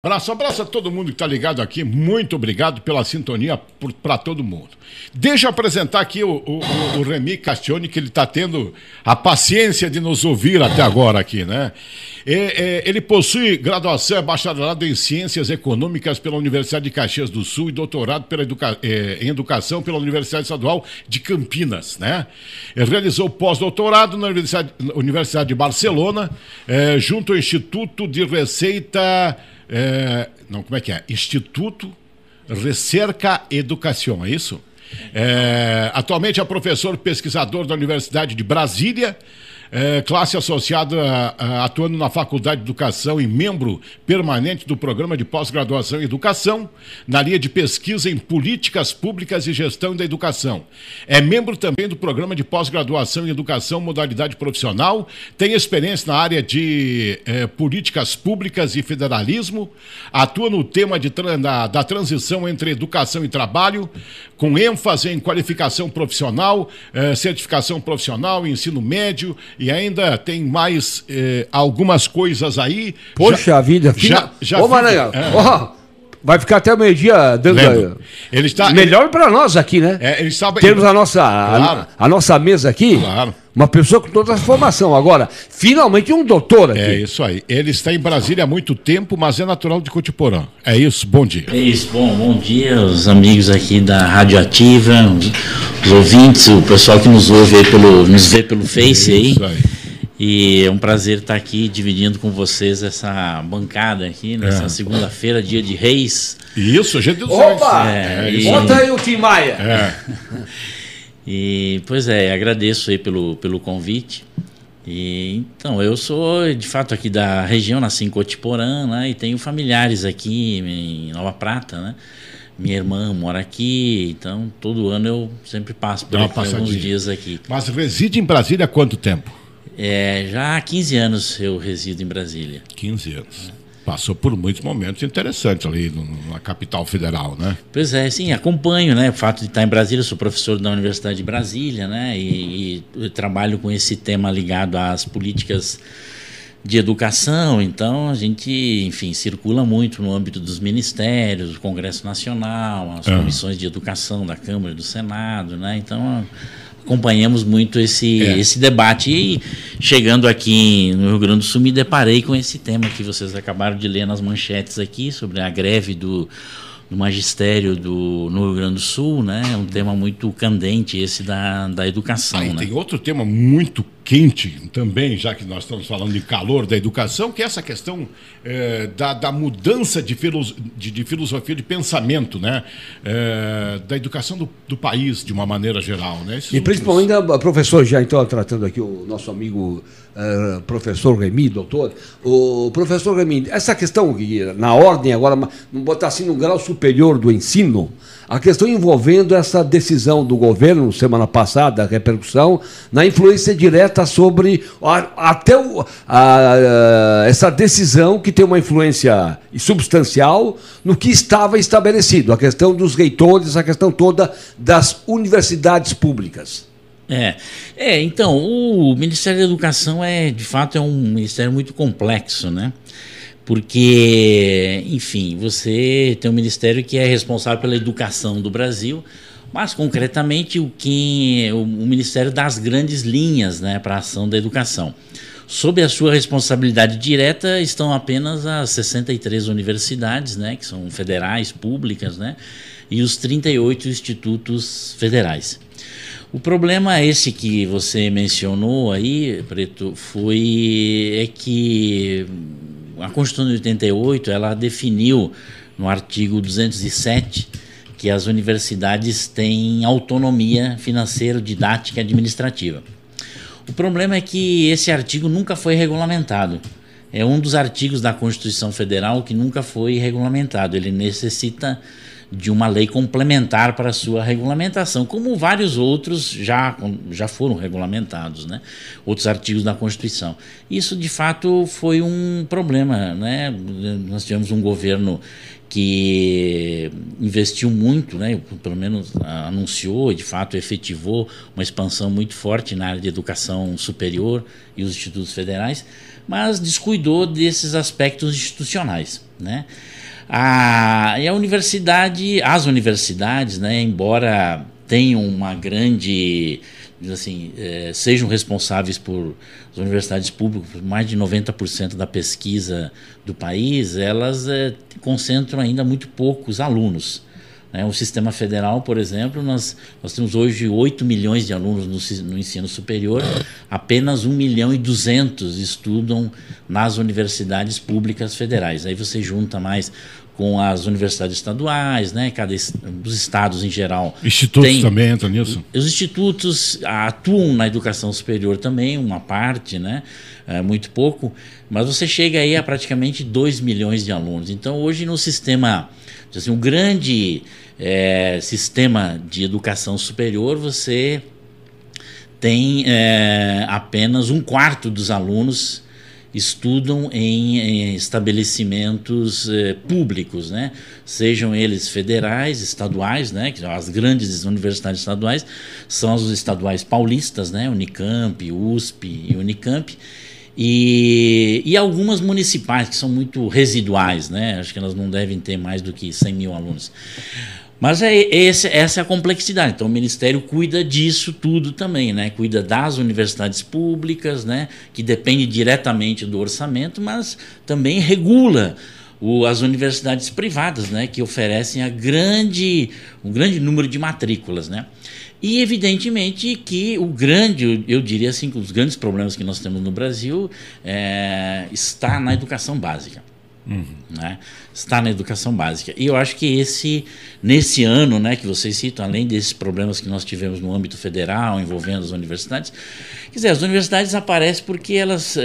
Abraço a todo mundo que está ligado aqui. Muito obrigado pela sintonia para todo mundo. Deixa eu apresentar aqui o Remy Castione, que ele está tendo a paciência de nos ouvir até agora aqui, né? Ele possui graduação, bacharelado em Ciências Econômicas pela Universidade de Caxias do Sul e doutorado em Educação pela Universidade Estadual de Campinas, né? Ele realizou pós-doutorado na Universidade de Barcelona, junto ao Instituto de Receita... Instituto Recerca Educação, é isso? Atualmente é professor pesquisador da Universidade de Brasília, classe associada atuando na Faculdade de Educação e membro permanente do Programa de Pós-Graduação em Educação, na linha de pesquisa em Políticas Públicas e Gestão da Educação. É membro também do Programa de Pós-Graduação em Educação, modalidade profissional, tem experiência na área de Políticas Públicas e Federalismo, atua no tema da transição entre educação e trabalho, com ênfase em qualificação profissional, certificação profissional, ensino médio, e ainda tem mais algumas coisas aí. Poxa vida, ô Maranhão, vai ficar até o meio-dia dando. Ele está, melhor para nós aqui, né? Temos a nossa mesa aqui. Claro. Uma pessoa com toda a formação. Agora, finalmente um doutor aqui. É isso aí. Ele está em Brasília há muito tempo, mas é natural de Cotiporã. É isso, bom dia. É isso, bom dia, os amigos aqui da Rádio Ativa, os ouvintes, o pessoal que nos ouve aí nos vê pelo Face aí. Isso aí. E é um prazer estar aqui dividindo com vocês essa bancada aqui, nessa segunda-feira, dia de Reis. Isso, gente do céu. Opa! Bota aí o Tim Maia. E, pois agradeço aí pelo convite. E, então, eu sou, de fato, aqui da região, nasci em Cotiporã, né, e tenho familiares aqui em Nova Prata, né? Minha irmã mora aqui, então todo ano eu sempre passo por aqui, alguns dias aqui. Mas reside em Brasília há quanto tempo? Já há 15 anos eu resido em Brasília. 15 anos. Passou por muitos momentos interessantes ali na capital federal, né? Pois é, sim, acompanho, né? O fato de estar em Brasília, eu sou professor da Universidade de Brasília, né? E eu trabalho com esse tema ligado às políticas de educação, então a gente, enfim, circula muito no âmbito dos ministérios, do Congresso Nacional, as comissões de educação da Câmara e do Senado, né? Então acompanhamos muito esse debate e chegando aqui no Rio Grande do Sul me deparei com esse tema que vocês acabaram de ler nas manchetes aqui sobre a greve do magistério no Rio Grande do Sul, né? É um tema muito candente esse da educação. Né? Tem outro tema muito quente também, já que nós estamos falando de calor da educação, que é essa questão da mudança de filosofia de pensamento, né? Da educação do país, de uma maneira geral. Né? E principalmente, professor, já então tratando aqui o nosso amigo professor Remy, doutor, o professor Remy, essa questão, na ordem agora, não botar assim no grau superior do ensino, a questão envolvendo essa decisão do governo, semana passada, a repercussão, na influência direta sobre essa decisão que tem uma influência substancial no que estava estabelecido, a questão dos reitores, a questão toda das universidades públicas. Então, o Ministério da Educação de fato, é um ministério muito complexo, né? Porque, enfim, você tem um ministério que é responsável pela educação do Brasil, mas, concretamente, o Ministério dá as grandes linhas, né, para a ação da educação. Sob a sua responsabilidade direta estão apenas as 63 universidades, né, que são federais, públicas, né, e os 38 institutos federais. O problema esse que você mencionou aí, Preto, é que a Constituição de 88, ela definiu no artigo 207 que as universidades têm autonomia financeira, didática e administrativa. O problema é que esse artigo nunca foi regulamentado. É um dos artigos da Constituição Federal que nunca foi regulamentado. Ele necessita de uma lei complementar para a sua regulamentação, como vários outros já foram regulamentados, né? Outros artigos da Constituição. Isso, de fato, foi um problema, né? Nós tivemos um governo que investiu muito, né? Pelo menos anunciou e, de fato, efetivou uma expansão muito forte na área de educação superior e os institutos federais, mas descuidou desses aspectos institucionais. né? E a universidade, as universidades, né, embora tenham uma grande, assim, sejam responsáveis por as universidades públicas, por mais de 90% da pesquisa do país, elas concentram ainda muito poucos alunos. O sistema federal, por exemplo, nós temos hoje 8 milhões de alunos no ensino superior, apenas 1.200.000 estudam nas universidades públicas federais. Aí você junta mais com as universidades estaduais, né? Os estados em geral. Institutos também entram nisso? Os institutos atuam na educação superior também, uma parte, né? Muito pouco, mas você chega aí a praticamente 2 milhões de alunos. Então, hoje no sistema, assim, um grande sistema de educação superior, você tem apenas 1/4 dos alunos estudam em estabelecimentos públicos, né? Sejam eles federais, estaduais, né? Que as grandes universidades estaduais são os estaduais paulistas, né? Unicamp, USP e Unicamp, e algumas municipais que são muito residuais, né? Acho que elas não devem ter mais do que 100 mil alunos. Mas essa é a complexidade. Então, o Ministério cuida disso tudo também, né? Cuida das universidades públicas, né? Que depende diretamente do orçamento, mas também regula as universidades privadas, né? Que oferecem um grande número de matrículas, né? E, evidentemente, que eu diria assim, que os grandes problemas que nós temos no Brasil está na educação básica. Né? Está na educação básica. E eu acho que nesse ano, né, que vocês citam, além desses problemas que nós tivemos no âmbito federal, envolvendo as universidades, quer dizer, as universidades aparecem porque elas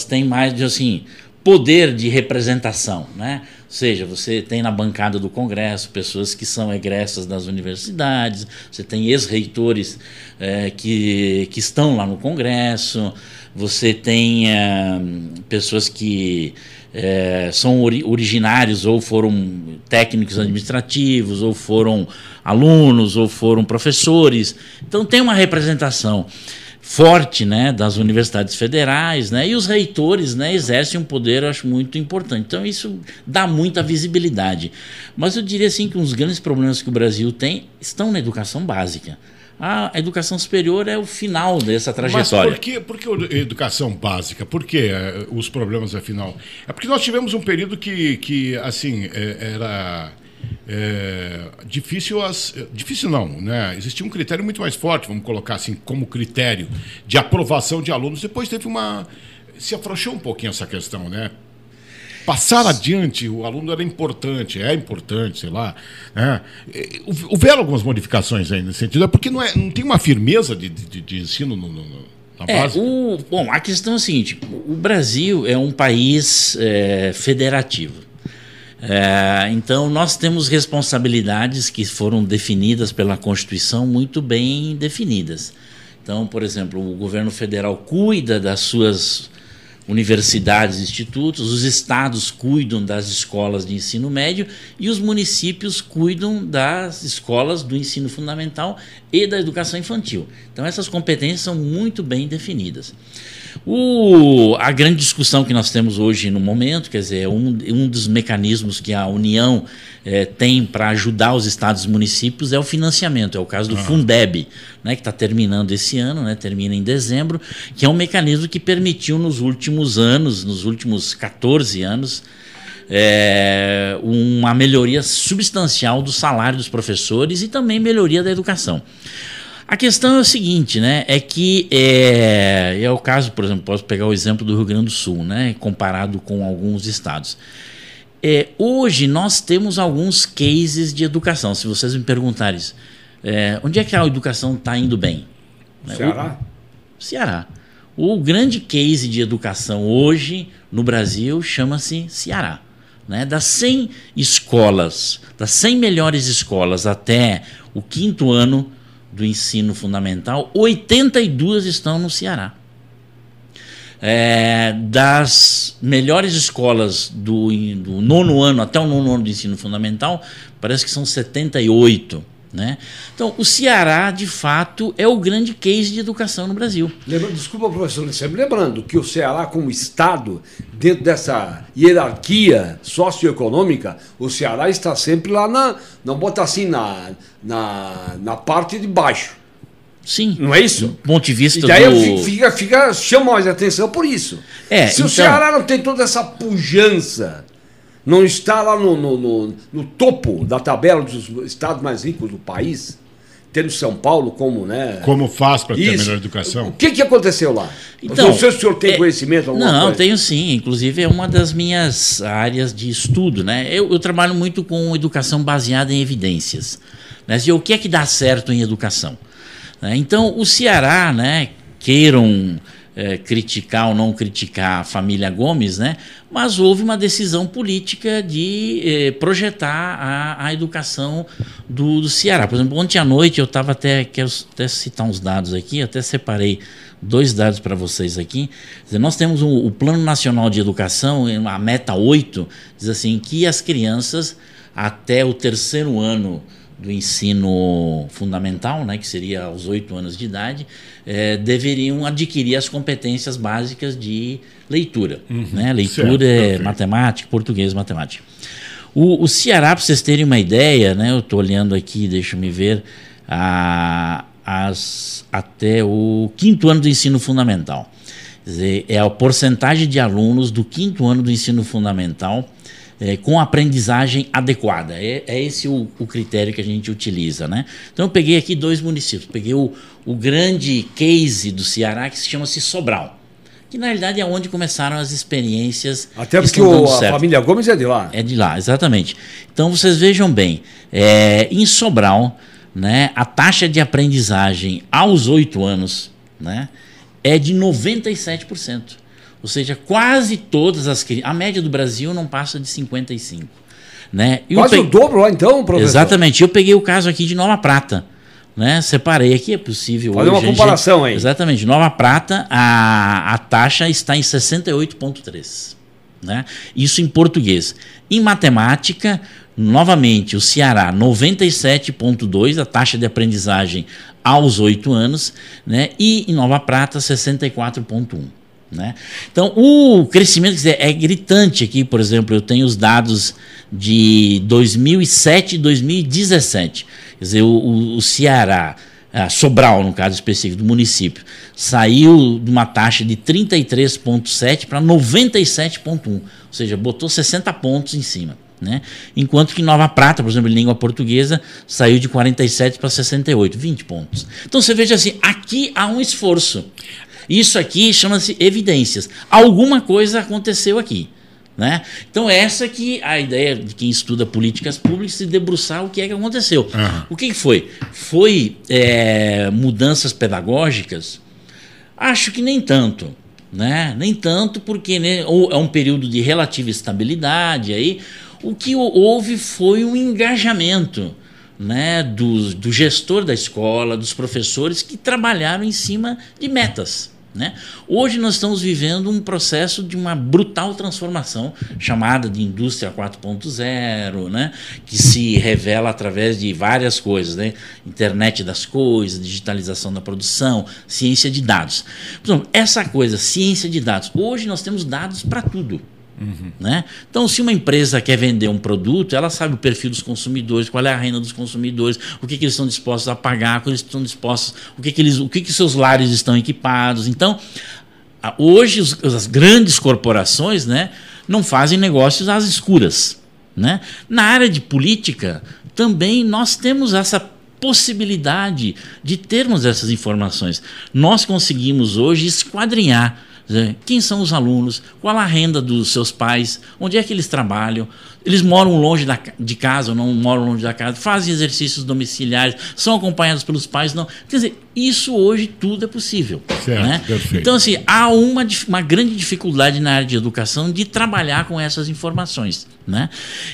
têm mais, assim, poder de representação, né? Ou seja, você tem na bancada do Congresso pessoas que são egressas das universidades, você tem ex-reitores que estão lá no Congresso, você tem pessoas que são originários ou foram técnicos administrativos, ou foram alunos, ou foram professores. Então tem uma representação forte, né, das universidades federais, né, e os reitores, né, exercem um poder, eu acho, muito importante. Então isso dá muita visibilidade. Mas eu diria assim que um dos grandes problemas que o Brasil tem estão na educação básica. A educação superior é o final dessa trajetória. Mas por que a educação básica? Por que os problemas afinal? É porque nós tivemos um período que assim, era difícil não, né? Existia um critério muito mais forte, vamos colocar assim, como critério de aprovação de alunos. Depois se afrouxou um pouquinho essa questão, né? Passar adiante, o aluno era importante, sei lá. Né? Houveram algumas modificações aí nesse sentido, porque não tem uma firmeza de ensino na base? Bom, a questão é a seguinte, o Brasil é um país federativo. Então, nós temos responsabilidades que foram definidas pela Constituição muito bem definidas. Então, por exemplo, o governo federal cuida das suas universidades, institutos, os estados cuidam das escolas de ensino médio e os municípios cuidam das escolas do ensino fundamental e da educação infantil. Então, essas competências são muito bem definidas. A grande discussão que nós temos hoje no momento, quer dizer, um dos mecanismos que a União tem para ajudar os estados e municípios é o financiamento, é o caso do Fundeb, né, que está terminando esse ano, né, termina em dezembro, que é um mecanismo que permitiu nos últimos 14 anos, uma melhoria substancial do salário dos professores e também melhoria da educação. A questão é o seguinte, né? É que é o caso, por exemplo, posso pegar o exemplo do Rio Grande do Sul, né? Comparado com alguns estados. Hoje nós temos alguns cases de educação. Se vocês me perguntarem isso, onde é que a educação está indo bem? Ceará. Ceará. O grande case de educação hoje no Brasil chama-se Ceará. Né? Das 100 escolas, das 100 melhores escolas até o 5º ano do ensino fundamental, 82 estão no Ceará. Das melhores escolas do 9º ano até o 9º ano do ensino fundamental, parece que são 78 né? Então, o Ceará, de fato, é o grande case de educação no Brasil. Desculpa, professor, sempre lembrando que o Ceará, como Estado, dentro dessa hierarquia socioeconômica, o Ceará está sempre lá não bota assim, na parte de baixo. Sim. Não é isso? Do ponto de vista e daí chama mais atenção por isso. Se o Ceará não tem toda essa pujança, não está lá no topo da tabela dos estados mais ricos do país, tendo São Paulo como, né? Como faz para ter melhor educação? O que aconteceu lá? Então, não sei se o senhor tem conhecimento. Não, tenho sim. Inclusive é uma das minhas áreas de estudo, né? Eu trabalho muito com educação baseada em evidências, né? E o que é que dá certo em educação? Então, o Ceará, né? Queiram criticar ou não criticar a família Gomes, né? Mas houve uma decisão política de projetar a educação do Ceará. Por exemplo, ontem à noite eu estava quero até citar uns dados aqui, até separei 2 dados para vocês aqui. Nós temos o Plano Nacional de Educação, a meta 8, diz assim, que as crianças até o 3º ano do ensino fundamental, né, que seria aos 8 anos de idade, deveriam adquirir as competências básicas de leitura. Né? Leitura, matemática, português, matemática. O Ceará, para vocês terem uma ideia, né, eu estou olhando aqui, deixa me ver, até o 5º ano do ensino fundamental. Quer dizer, é a porcentagem de alunos do 5º ano do ensino fundamental com aprendizagem adequada. É esse o critério que a gente utiliza, né? Então eu peguei aqui 2 municípios. Peguei o grande case do Ceará, que se chama-se Sobral, que na realidade é onde começaram as experiências. Até porque a família Gomes é de lá. É de lá, exatamente. Então vocês vejam bem, em Sobral, né, a taxa de aprendizagem aos 8 anos, né, é de 97%. Ou seja, quase todas as crianças. A média do Brasil não passa de 55%. Né? Quase o dobro lá, então, professor? Exatamente. Eu peguei o caso aqui de Nova Prata. Né? Separei aqui, é possível. Fazer uma comparação aí. Exatamente. Nova Prata, a taxa está em 68,3%. Né? Isso em português. Em matemática, novamente, o Ceará, 97,2%, a taxa de aprendizagem aos 8 anos. Né? E em Nova Prata, 64,1%. Né? Então, o crescimento, quer dizer, é gritante aqui. Por exemplo, eu tenho os dados de 2007 e 2017. Quer dizer, o Ceará, Sobral, no caso específico do município, saiu de uma taxa de 33,7 para 97,1. Ou seja, botou 60 pontos em cima. Né? Enquanto que Nova Prata, por exemplo, em língua portuguesa, saiu de 47 para 68, 20 pontos. Então, você veja assim, aqui há um esforço. Isso aqui chama-se evidências. Alguma coisa aconteceu aqui. Né? Então, essa que a ideia de quem estuda políticas públicas, se debruçar o que é que aconteceu. O que foi? Foi mudanças pedagógicas? Acho que nem tanto. Né? Nem tanto, porque ou é um período de relativa estabilidade. Aí, o que houve foi um engajamento, né, do gestor da escola, dos professores que trabalharam em cima de metas. Né? Hoje nós estamos vivendo um processo de uma brutal transformação chamada de indústria 4.0, né? Que se revela através de várias coisas, né? Internet das coisas, digitalização da produção, ciência de dados. Por exemplo, essa coisa, ciência de dados, hoje nós temos dados para tudo. Né? Então, se uma empresa quer vender um produto, ela sabe o perfil dos consumidores, qual é a renda dos consumidores, o que eles estão dispostos a pagar, o que seus lares estão equipados. Então, hoje as grandes corporações, né, não fazem negócios às escuras. Né? Na área de política, também nós temos essa possibilidade de termos essas informações. Nós conseguimos hoje esquadrinhar quem são os alunos, qual a renda dos seus pais, onde é que eles trabalham, eles moram longe de casa ou não moram longe da casa, fazem exercícios domiciliares, são acompanhados pelos pais, não. Quer dizer, isso hoje tudo é possível. Certo, né? Perfeito. Então, assim, há uma grande dificuldade na área de educação de trabalhar com essas informações. Né?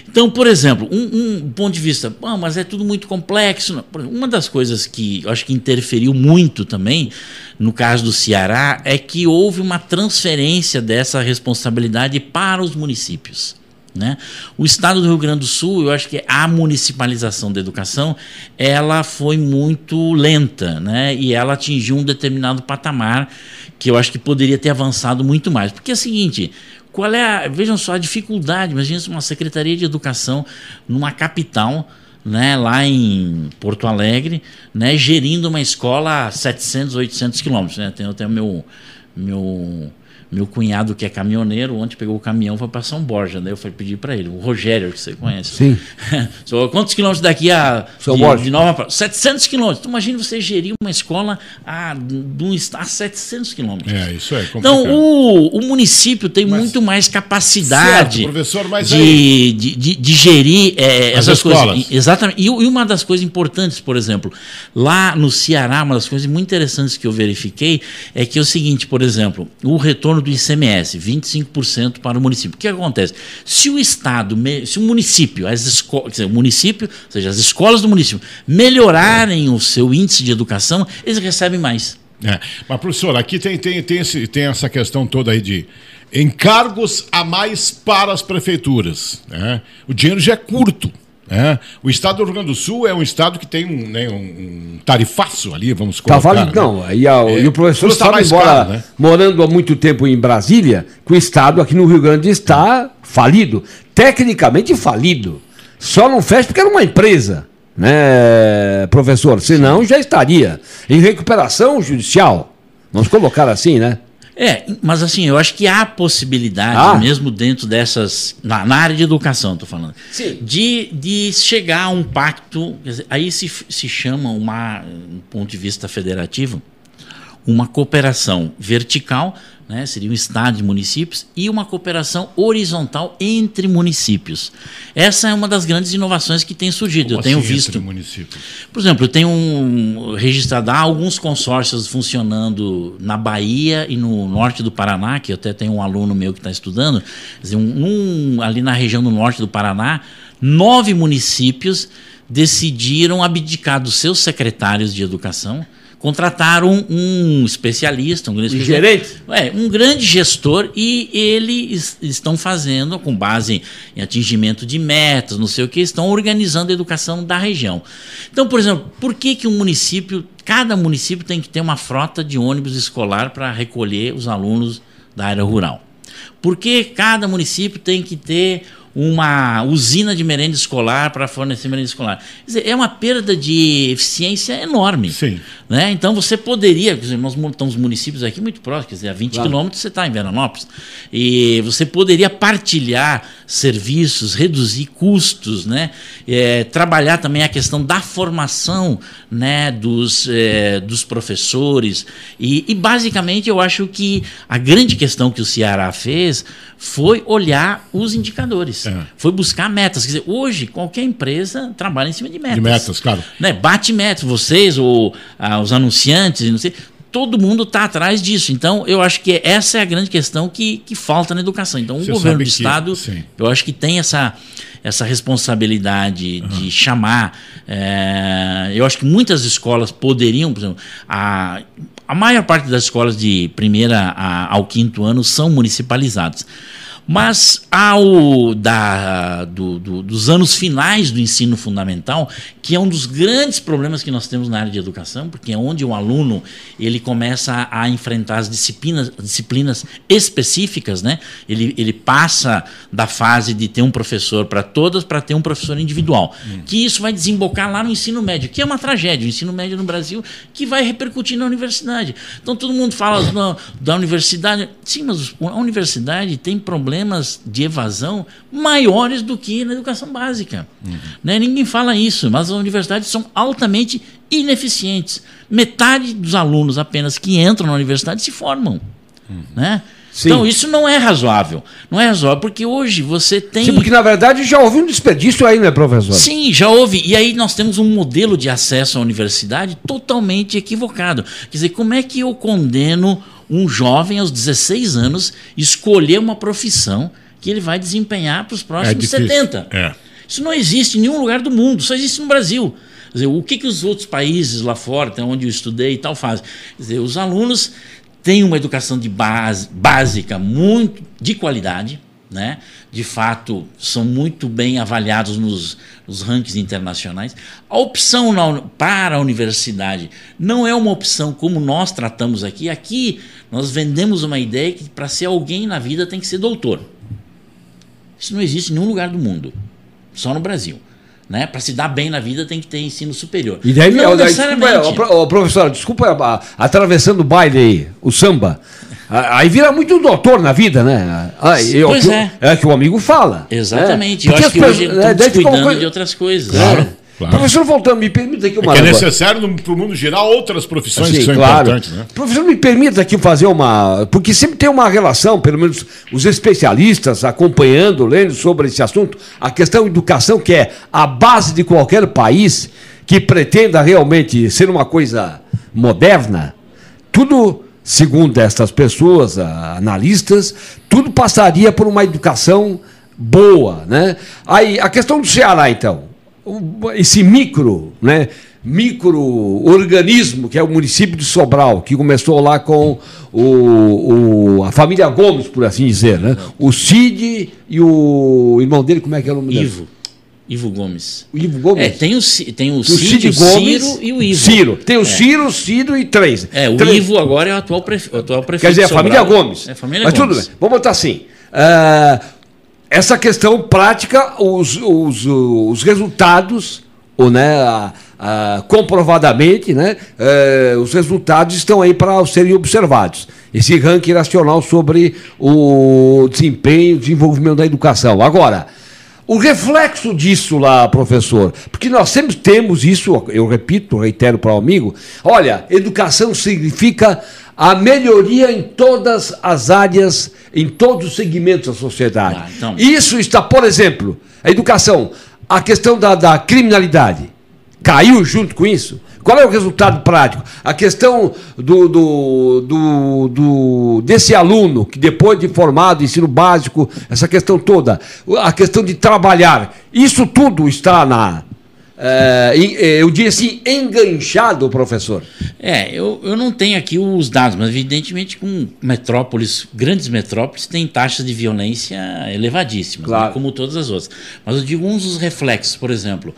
Então, por exemplo, um ponto de vista, mas é tudo muito complexo. Uma das coisas que eu acho que interferiu muito também, no caso do Ceará, é que houve uma transferência dessa responsabilidade para os municípios. né? O estado do Rio Grande do Sul, eu acho que a municipalização da educação ela foi muito lenta, né? E ela atingiu um determinado patamar que eu acho que poderia ter avançado muito mais. Porque é o seguinte, vejam só a dificuldade, imagina uma Secretaria de Educação numa capital, né, lá em Porto Alegre, né, gerindo uma escola a 700, 800 quilômetros. Né? Tem até o meu cunhado, que é caminhoneiro, ontem pegou o caminhão e foi para São Borja. Daí eu fui pedir para ele, o Rogério, que você conhece. Sim. Quantos quilômetros daqui de Nova? 700 quilômetros. Então, imagine você gerir uma escola a 700 quilômetros. Isso é complicado. Então, o município tem muito mais capacidade, certo, professor, mas de gerir essas escolas. Coisas. Exatamente. E uma das coisas importantes, por exemplo, lá no Ceará, uma das coisas muito interessantes que eu verifiquei é que é o seguinte, por exemplo, o retorno do ICMS, 25% para o município. O que acontece? Se o Estado, se o município, ou seja, as escolas do município, melhorarem o seu índice de educação, eles recebem mais. Mas, professor, aqui tem essa questão toda aí de encargos a mais para as prefeituras. Né? O dinheiro já é curto. O estado do Rio Grande do Sul é um estado que tem um tarifaço ali, vamos colocar. Não, e o professor sabe, embora né? morando há muito tempo em Brasília, que o estado aqui no Rio Grande está falido, tecnicamente falido. Só não fecha porque era uma empresa, né, professor? Senão já estaria em recuperação judicial. Vamos colocar assim, né? Mas assim, eu acho que há possibilidade, mesmo dentro dessas, na área de educação, estou falando, de chegar a um pacto, quer dizer, aí se chama, do ponto de vista federativo, uma cooperação vertical, né, seria um estado de municípios, e uma cooperação horizontal entre municípios. Essa é uma das grandes inovações que tem surgido. Como eu tenho assim, visto. entre municípios? Por exemplo, eu tenho registrado alguns consórcios funcionando na Bahia e no norte do Paraná, que eu até tenho um aluno meu que está estudando, quer dizer, ali na região do norte do Paraná, 9 municípios decidiram abdicar dos seus secretários de educação, contrataram um especialista, um grande gerente? Um grande gestor, e eles estão fazendo, com base em atingimento de metas, não sei o que, estão organizando a educação da região. Então, por exemplo, por que cada município tem que ter uma frota de ônibus escolar para recolher os alunos da área rural? Por que cada município tem que ter uma usina de merenda escolar para fornecer merenda escolar? Quer dizer, é uma perda de eficiência enorme. Sim. Né? Então você poderia, quer dizer, nós estamos municípios aqui muito próximos, quer dizer, a 20 quilômetros você está em Veranópolis, e você poderia partilhar serviços, reduzir custos, né? Trabalhar também a questão da formação, né, dos professores, e basicamente eu acho que a grande questão que o Ceará fez foi olhar os indicadores, foi buscar metas. Quer dizer, hoje qualquer empresa trabalha em cima de metas. De metas, claro. Né? Bate metas, vocês ou os anunciantes, não sei, todo mundo está atrás disso. Então, eu acho que essa é a grande questão que falta na educação. Então, o governo do Estado, eu acho que tem essa responsabilidade de chamar. Eu acho que muitas escolas poderiam, por exemplo, a maior parte das escolas de primeira ao quinto ano são municipalizadas. Mas dos anos finais do ensino fundamental, que é um dos grandes problemas que nós temos na área de educação, porque é onde o aluno ele começa a enfrentar as disciplinas específicas, né? Ele passa da fase de ter um professor para todas para ter um professor individual, que isso vai desembocar lá no ensino médio, que é uma tragédia, o ensino médio no Brasil, que vai repercutir na universidade. Então todo mundo fala da universidade, sim, mas a universidade tem problemas de evasão maiores do que na educação básica. Né? Ninguém fala isso, mas as universidades são altamente ineficientes. Metade dos alunos apenas que entram na universidade se formam. Né? Então isso não é razoável. Não é razoável, porque hoje você tem... Sim, porque na verdade já houve um desperdício aí, né, professor? Sim, já houve. E aí nós temos um modelo de acesso à universidade totalmente equivocado. Quer dizer, como é que eu condeno um jovem aos 16 anos escolher uma profissão que ele vai desempenhar para os próximos 70? Isso não existe em nenhum lugar do mundo, só existe no Brasil. Quer dizer, o que os outros países lá fora, até onde eu estudei e tal, fazem? Quer dizer, os alunos têm uma educação de básica muito de qualidade, né? De fato, são muito bem avaliados nos rankings internacionais. A opção para a universidade não é uma opção como nós tratamos aqui. Aqui nós vendemos uma ideia que para ser alguém na vida tem que ser doutor. Isso não existe em nenhum lugar do mundo, só no Brasil. Né? Para se dar bem na vida tem que ter ensino superior. E daí, não necessariamente. Desculpa, professora, desculpa, atravessando o baile aí, o samba. Aí vira muito doutor na vida, né? Pois é. É que o amigo fala. Exatamente. Né? Eu acho que hoje estamos cuidando de outras coisas. Claro. Claro. Professor, voltando, me permita aqui uma... É necessário para o mundo girar outras profissões assim, que são importantes, né? Professor, me permita aqui fazer uma... Porque sempre tem uma relação, pelo menos os especialistas acompanhando, lendo sobre esse assunto, a questão da educação, que é a base de qualquer país que pretenda realmente ser uma coisa moderna. Tudo, segundo estas pessoas, analistas, tudo passaria por uma educação boa, né? Aí, a questão do Ceará, então... Esse micro-organismo que é o município de Sobral, que começou lá com a família Gomes, por assim dizer, né? O Cid e o irmão dele, como é que é o nome dele? Ivo Gomes. O Ivo Gomes? Tem o Cid, o Ciro e o Ivo. Ciro. Tem o Ciro, o Cido e três. O Ivo agora é o atual prefeito. Quer dizer, a família Gomes. É a família Mas Gomes. tudo bem, vamos botar assim. Essa questão prática, os resultados, né, comprovadamente, né, os resultados estão aí para serem observados. Esse ranking nacional sobre o desempenho, o desenvolvimento da educação. Agora, o reflexo disso lá, professor, porque nós sempre temos isso, eu repito, reitero para o amigo, olha, educação significa a melhoria em todas as áreas, em todos os segmentos da sociedade. Então... Isso está, por exemplo, a educação, a questão da criminalidade, caiu junto com isso? Qual é o resultado prático? A questão desse aluno que depois de formado, ensino básico, essa questão toda, a questão de trabalhar, isso tudo está eu diria assim, enganchado, professor. Eu não tenho aqui os dados, mas evidentemente com metrópoles, grandes metrópoles, tem taxas de violência elevadíssimas, claro, né, como todas as outras. Mas eu digo uns dos reflexos, por exemplo,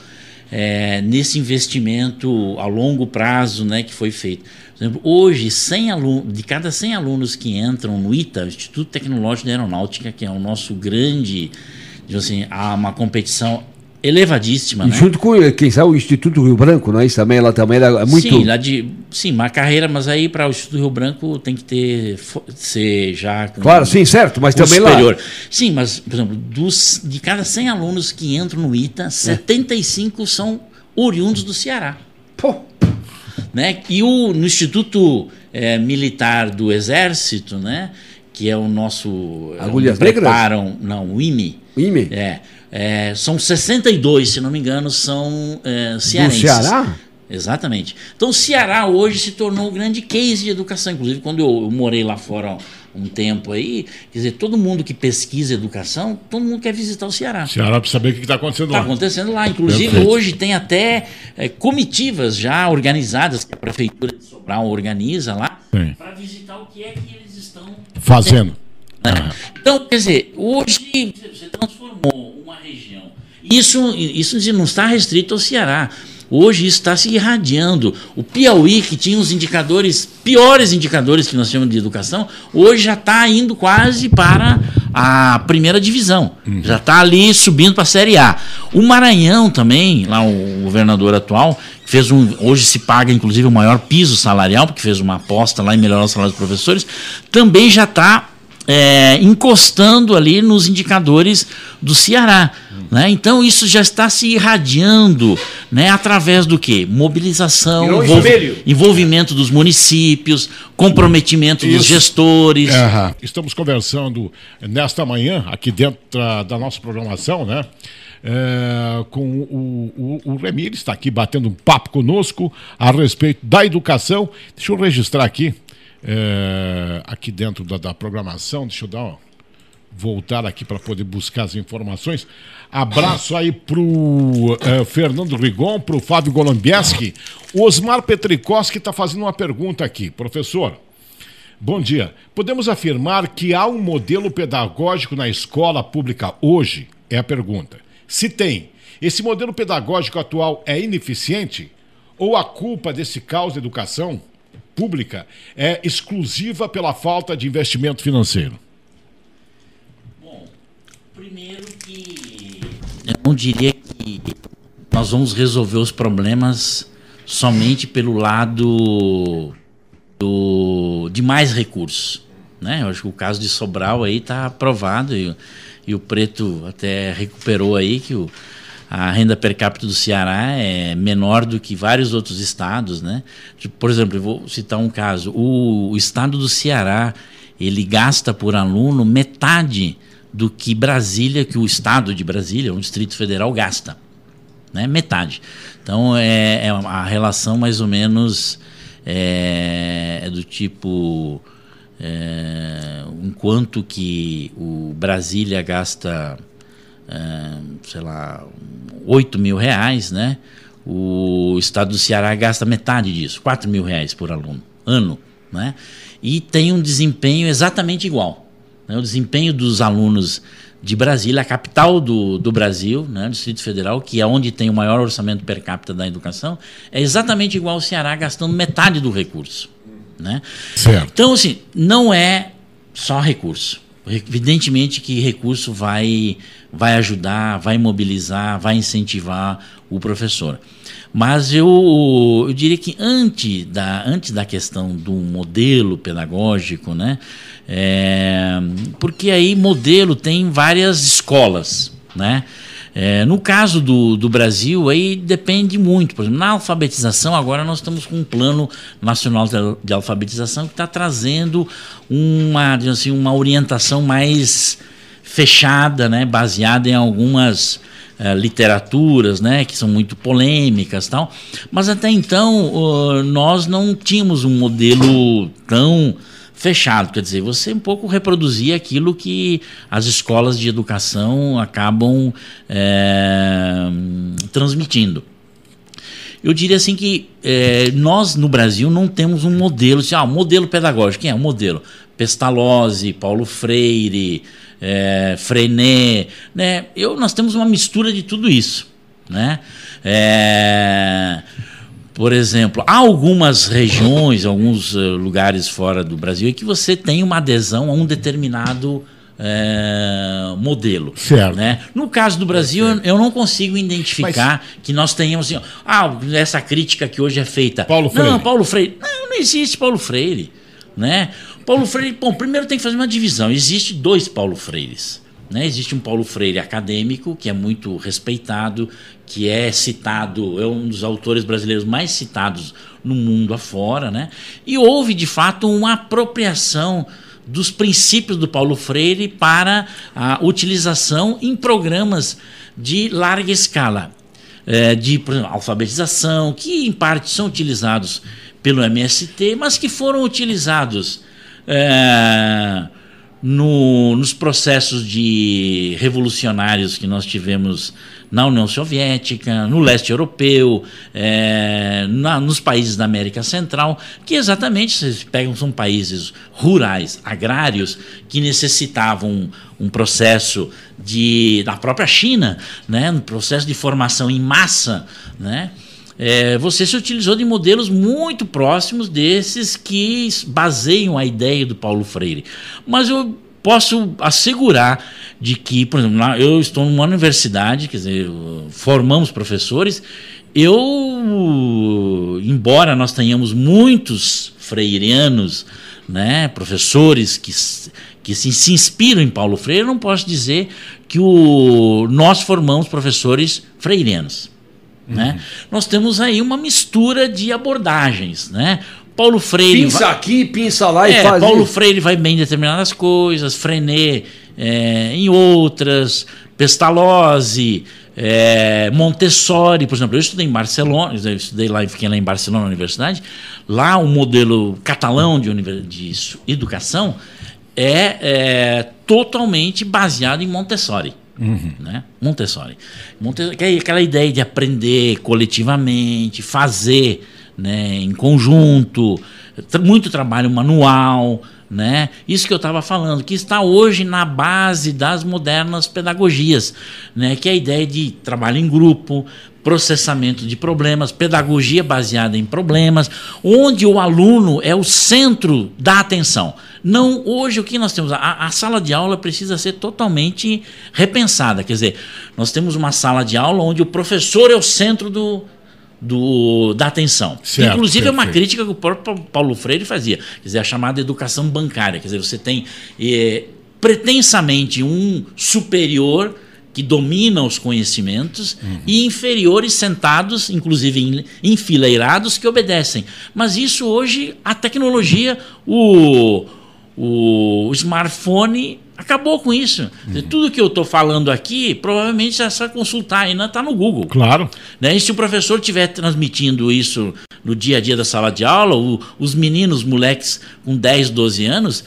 nesse investimento a longo prazo, né, que foi feito. Por exemplo, hoje, de cada 100 alunos que entram no ITA, o Instituto Tecnológico de Aeronáutica, que é o nosso grande, assim, há uma competição elevadíssima, e né? Junto com, quem sabe, o Instituto Rio Branco, não é isso também? Ela também é muito... Sim, uma carreira, mas aí para o Instituto Rio Branco tem que ser já... Claro, sim, certo, mas também superior. Lá... Sim, mas, por exemplo, de cada 100 alunos que entram no ITA, 75 são oriundos do Ceará. Pô! Né? E no Instituto Militar do Exército, né? Que é o nosso... Agulhas Negras? Não, o IME. O IME? São 62, se não me engano, são cearenses. Do Ceará? Exatamente. Então, o Ceará hoje se tornou um grande case de educação. Inclusive, quando eu morei lá fora um tempo aí, quer dizer, todo mundo que pesquisa educação, todo mundo quer visitar o Ceará. Ceará para saber o que está acontecendo lá. Está acontecendo lá. Inclusive, perfeito, hoje tem até comitivas já organizadas, que a Prefeitura de Sobral organiza lá, para visitar o que é que eles estão fazendo. Então, quer dizer, hoje você transformou uma região. Isso não está restrito ao Ceará. Hoje isso está se irradiando. O Piauí, que tinha os piores indicadores que nós chamamos de educação, hoje já está indo quase para a primeira divisão. Já está ali subindo para a Série A. O Maranhão também, lá o governador atual, fez hoje se paga inclusive o maior piso salarial, porque fez uma aposta lá em melhorar o salário dos professores, também já está encostando ali nos indicadores do Ceará. Né? Então isso já está se irradiando, né, através do quê? Mobilização, envolvimento dos municípios, comprometimento dos gestores. Estamos conversando nesta manhã, aqui dentro da nossa programação, né? Com o Remy, ele está aqui batendo um papo conosco a respeito da educação. Deixa eu registrar aqui. Aqui dentro da programação, deixa eu voltar aqui para poder buscar as informações. Abraço aí pro Fernando Rigon, pro Fábio Golombieski. O Osmar Petrikowski está fazendo uma pergunta aqui. Professor, Bom dia. Podemos afirmar que há um modelo pedagógico na escola pública hoje? É a pergunta. Se tem, esse modelo pedagógico atual é ineficiente? Ou a culpa desse caos da educação pública é exclusiva pela falta de investimento financeiro? Bom, primeiro que eu não diria que nós vamos resolver os problemas somente pelo lado de mais recursos, né? Eu acho que o caso de Sobral aí está aprovado e o Preto até recuperou aí que a renda per capita do Ceará é menor do que vários outros estados, né? Por exemplo, eu vou citar um caso. O estado do Ceará, ele gasta por aluno metade do que Brasília, que o estado de Brasília, o Distrito Federal, gasta, né? Metade. Então, é a relação mais ou menos é do tipo... enquanto que o Brasília gasta, sei lá, 8 mil reais, né? O estado do Ceará gasta metade disso, 4 mil reais por aluno, ano, né? E tem um desempenho exatamente igual, né? O desempenho dos alunos de Brasília, a capital do Brasil, né, Distrito Federal, que é onde tem o maior orçamento per capita da educação, é exatamente igual ao Ceará, gastando metade do recurso, né? Certo. Então, assim, não é só recurso. Evidentemente que recurso vai ajudar, vai mobilizar, vai incentivar o professor. Mas eu diria que antes da questão do modelo pedagógico, né? Porque aí modelo tem várias escolas, né? No caso do Brasil, aí depende muito. Por exemplo, na alfabetização, agora nós estamos com um plano nacional de alfabetização que está trazendo uma orientação mais fechada, né, baseada em algumas literaturas, né, que são muito polêmicas, tal. Mas até então nós não tínhamos um modelo tão fechado, quer dizer, você um pouco reproduzia aquilo que as escolas de educação acabam transmitindo. Eu diria assim que nós no Brasil não temos um modelo, assim, modelo pedagógico. Quem é o modelo? Pestalozzi, Paulo Freire, Freinet, né? Nós temos uma mistura de tudo isso, né? Por exemplo, há algumas regiões, alguns lugares fora do Brasil em que você tem uma adesão a um determinado modelo. Certo. Né? No caso do Brasil, eu não consigo identificar que nós tenhamos assim, essa crítica que hoje é feita. Paulo Freire. Não, Paulo Freire. Não existe Paulo Freire. Né? Paulo Freire, bom, primeiro tem que fazer uma divisão. Existe 2 Paulo Freires. Né? Existe um Paulo Freire acadêmico, que é muito respeitado, que é citado, é um dos autores brasileiros mais citados no mundo afora, né? E houve, de fato, uma apropriação dos princípios do Paulo Freire para a utilização em programas de larga escala, por exemplo, alfabetização, que em parte são utilizados pelo MST, mas que foram utilizados nos processos revolucionários que nós tivemos na União Soviética, no leste europeu, nos países da América Central, que exatamente, vocês pegam, são países rurais, agrários, que necessitavam um processo da própria China, né, um processo de formação em massa, né? Você se utilizou de modelos muito próximos desses que baseiam a ideia do Paulo Freire. Mas eu posso assegurar de que, por exemplo, eu estou numa universidade, quer dizer, formamos professores, embora nós tenhamos muitos freirianos, né, professores que se inspiram em Paulo Freire, eu não posso dizer que nós formamos professores freirianos. Né? Nós temos aí uma mistura de abordagens, né? Paulo Freire pinça aqui, pinça lá e faz Paulo Freire vai bem em determinadas coisas, Freinet em outras, Pestalozzi, Montessori, por exemplo. Eu estudei em Barcelona, fiquei lá em Barcelona na universidade. Lá o modelo catalão de educação é totalmente baseado em Montessori. Né? Montessori, que é aquela ideia de aprender coletivamente, fazer, né, em conjunto, muito trabalho manual, né? Isso que eu estava falando, que está hoje na base das modernas pedagogias, né? Que é a ideia de trabalho em grupo, processamento de problemas, pedagogia baseada em problemas, onde o aluno é o centro da atenção. Não, hoje o que nós temos? A sala de aula precisa ser totalmente repensada. Quer dizer, nós temos uma sala de aula onde o professor é o centro da atenção. Certo, inclusive, perfeito. é uma crítica que o próprio Paulo Freire fazia. Quer dizer, a chamada educação bancária. Quer dizer, você tem pretensamente um superior que domina os conhecimentos e inferiores sentados, inclusive enfileirados, que obedecem. Mas isso hoje, a tecnologia, o smartphone acabou com isso. Tudo que eu estou falando aqui, provavelmente é só consultar, ainda está no Google. Claro. Né? E se o professor estiver transmitindo isso no dia a dia da sala de aula, os meninos, moleques com 10, 12 anos,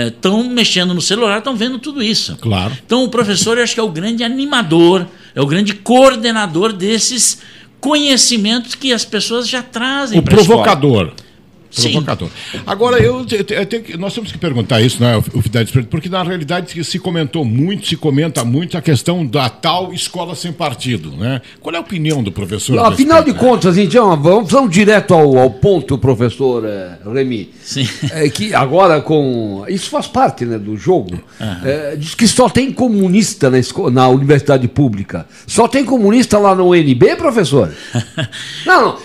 estão mexendo no celular, estão vendo tudo isso. Claro. Então o professor, eu acho que é o grande animador, é o grande coordenador desses conhecimentos que as pessoas já trazem para a escola. O provocador. Sim. Provocador. Agora, nós temos que perguntar isso, né, o Fidelis, porque na realidade se comenta muito a questão da tal escola sem partido, né? Qual é a opinião do professor? Afinal de contas, então, vamos direto ao ponto, professor Remy. Sim. Que agora isso faz parte, né, do jogo. Diz que só tem comunista na universidade pública. Só tem comunista lá no UNB, professor? Não.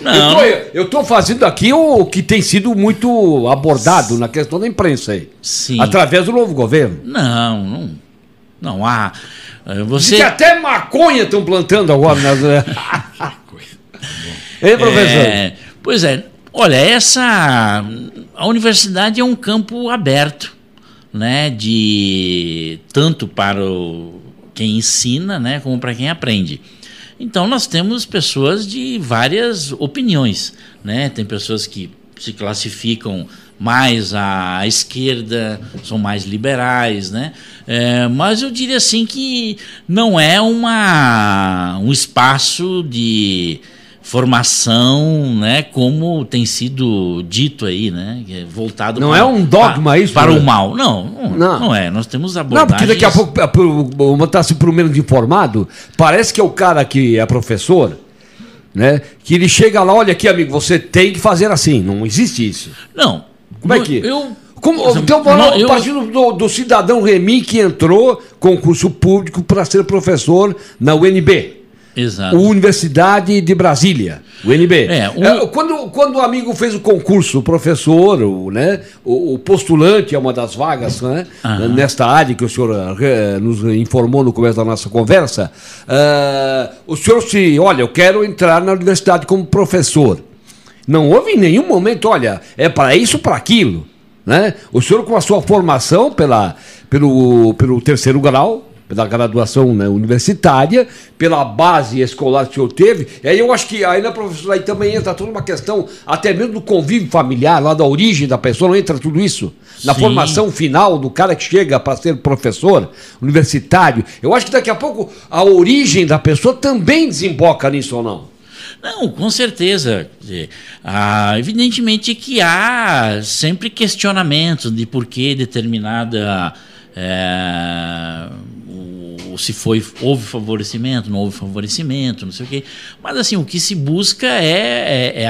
Eu estou fazendo aqui o que tem sido muito abordado na questão da imprensa aí. Sim. Através do novo governo. Não há. Você... Diz que até maconha estão plantando agora. Hein, professor? Pois é. Olha, a universidade é um campo aberto, né? Tanto para quem ensina, né? Como para quem aprende. Então, nós temos pessoas de várias opiniões, né? Tem pessoas que se classificam mais à esquerda, são mais liberais, né? Mas eu diria assim que não é um espaço de formação, né? Como tem sido dito aí, né? Voltado não é um dogma isso para o mal. Não é. Nós temos abordagens... Não, porque daqui a pouco, vou estar por menos informado, parece que é o cara que é professor, né? Que ele chega lá, olha aqui, amigo, você tem que fazer assim. Não existe isso. Não. Como é que... Então, partindo do cidadão Remy que entrou concurso público para ser professor na UNB. Exato. Universidade de Brasília, UNB. Quando o amigo fez o concurso, o professor, o postulante é uma das vagas, né, nesta área que o senhor nos informou no começo da nossa conversa, o senhor olha, eu quero entrar na universidade como professor. Não houve em nenhum momento, olha, é para isso, para aquilo. Né? O senhor com a sua formação pelo terceiro grau, pela graduação, né, universitária, pela base escolar que o senhor teve. E aí eu acho que aí na professora aí também entra toda uma questão, até mesmo do convívio familiar, lá da origem da pessoa, não entra tudo isso? Na Sim. formação final do cara que chega para ser professor universitário. Eu acho que daqui a pouco a origem da pessoa também desemboca nisso ou não? Não, com certeza. Evidentemente que há sempre questionamentos de por que determinada... se houve favorecimento, não houve favorecimento, não sei o quê. Mas assim, o que se busca é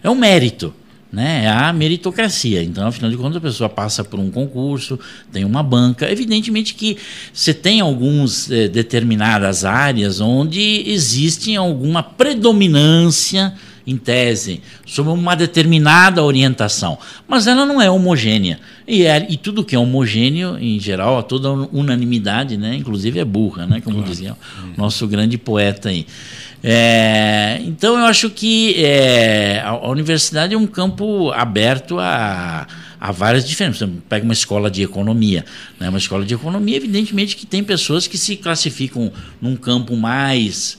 o mérito, né? É a meritocracia. Então, afinal de contas, a pessoa passa por um concurso, tem uma banca. Evidentemente que você tem algumas determinadas áreas onde existe alguma predominância, em tese, sobre uma determinada orientação, mas ela não é homogênea. E tudo que é homogêneo, em geral, a toda unanimidade, né? Inclusive é burra, né? Como dizia o nosso grande poeta aí. Então, eu acho que a universidade é um campo aberto a várias diferenças. Você pega uma escola de economia, né? Uma escola de economia, evidentemente que tem pessoas que se classificam num campo mais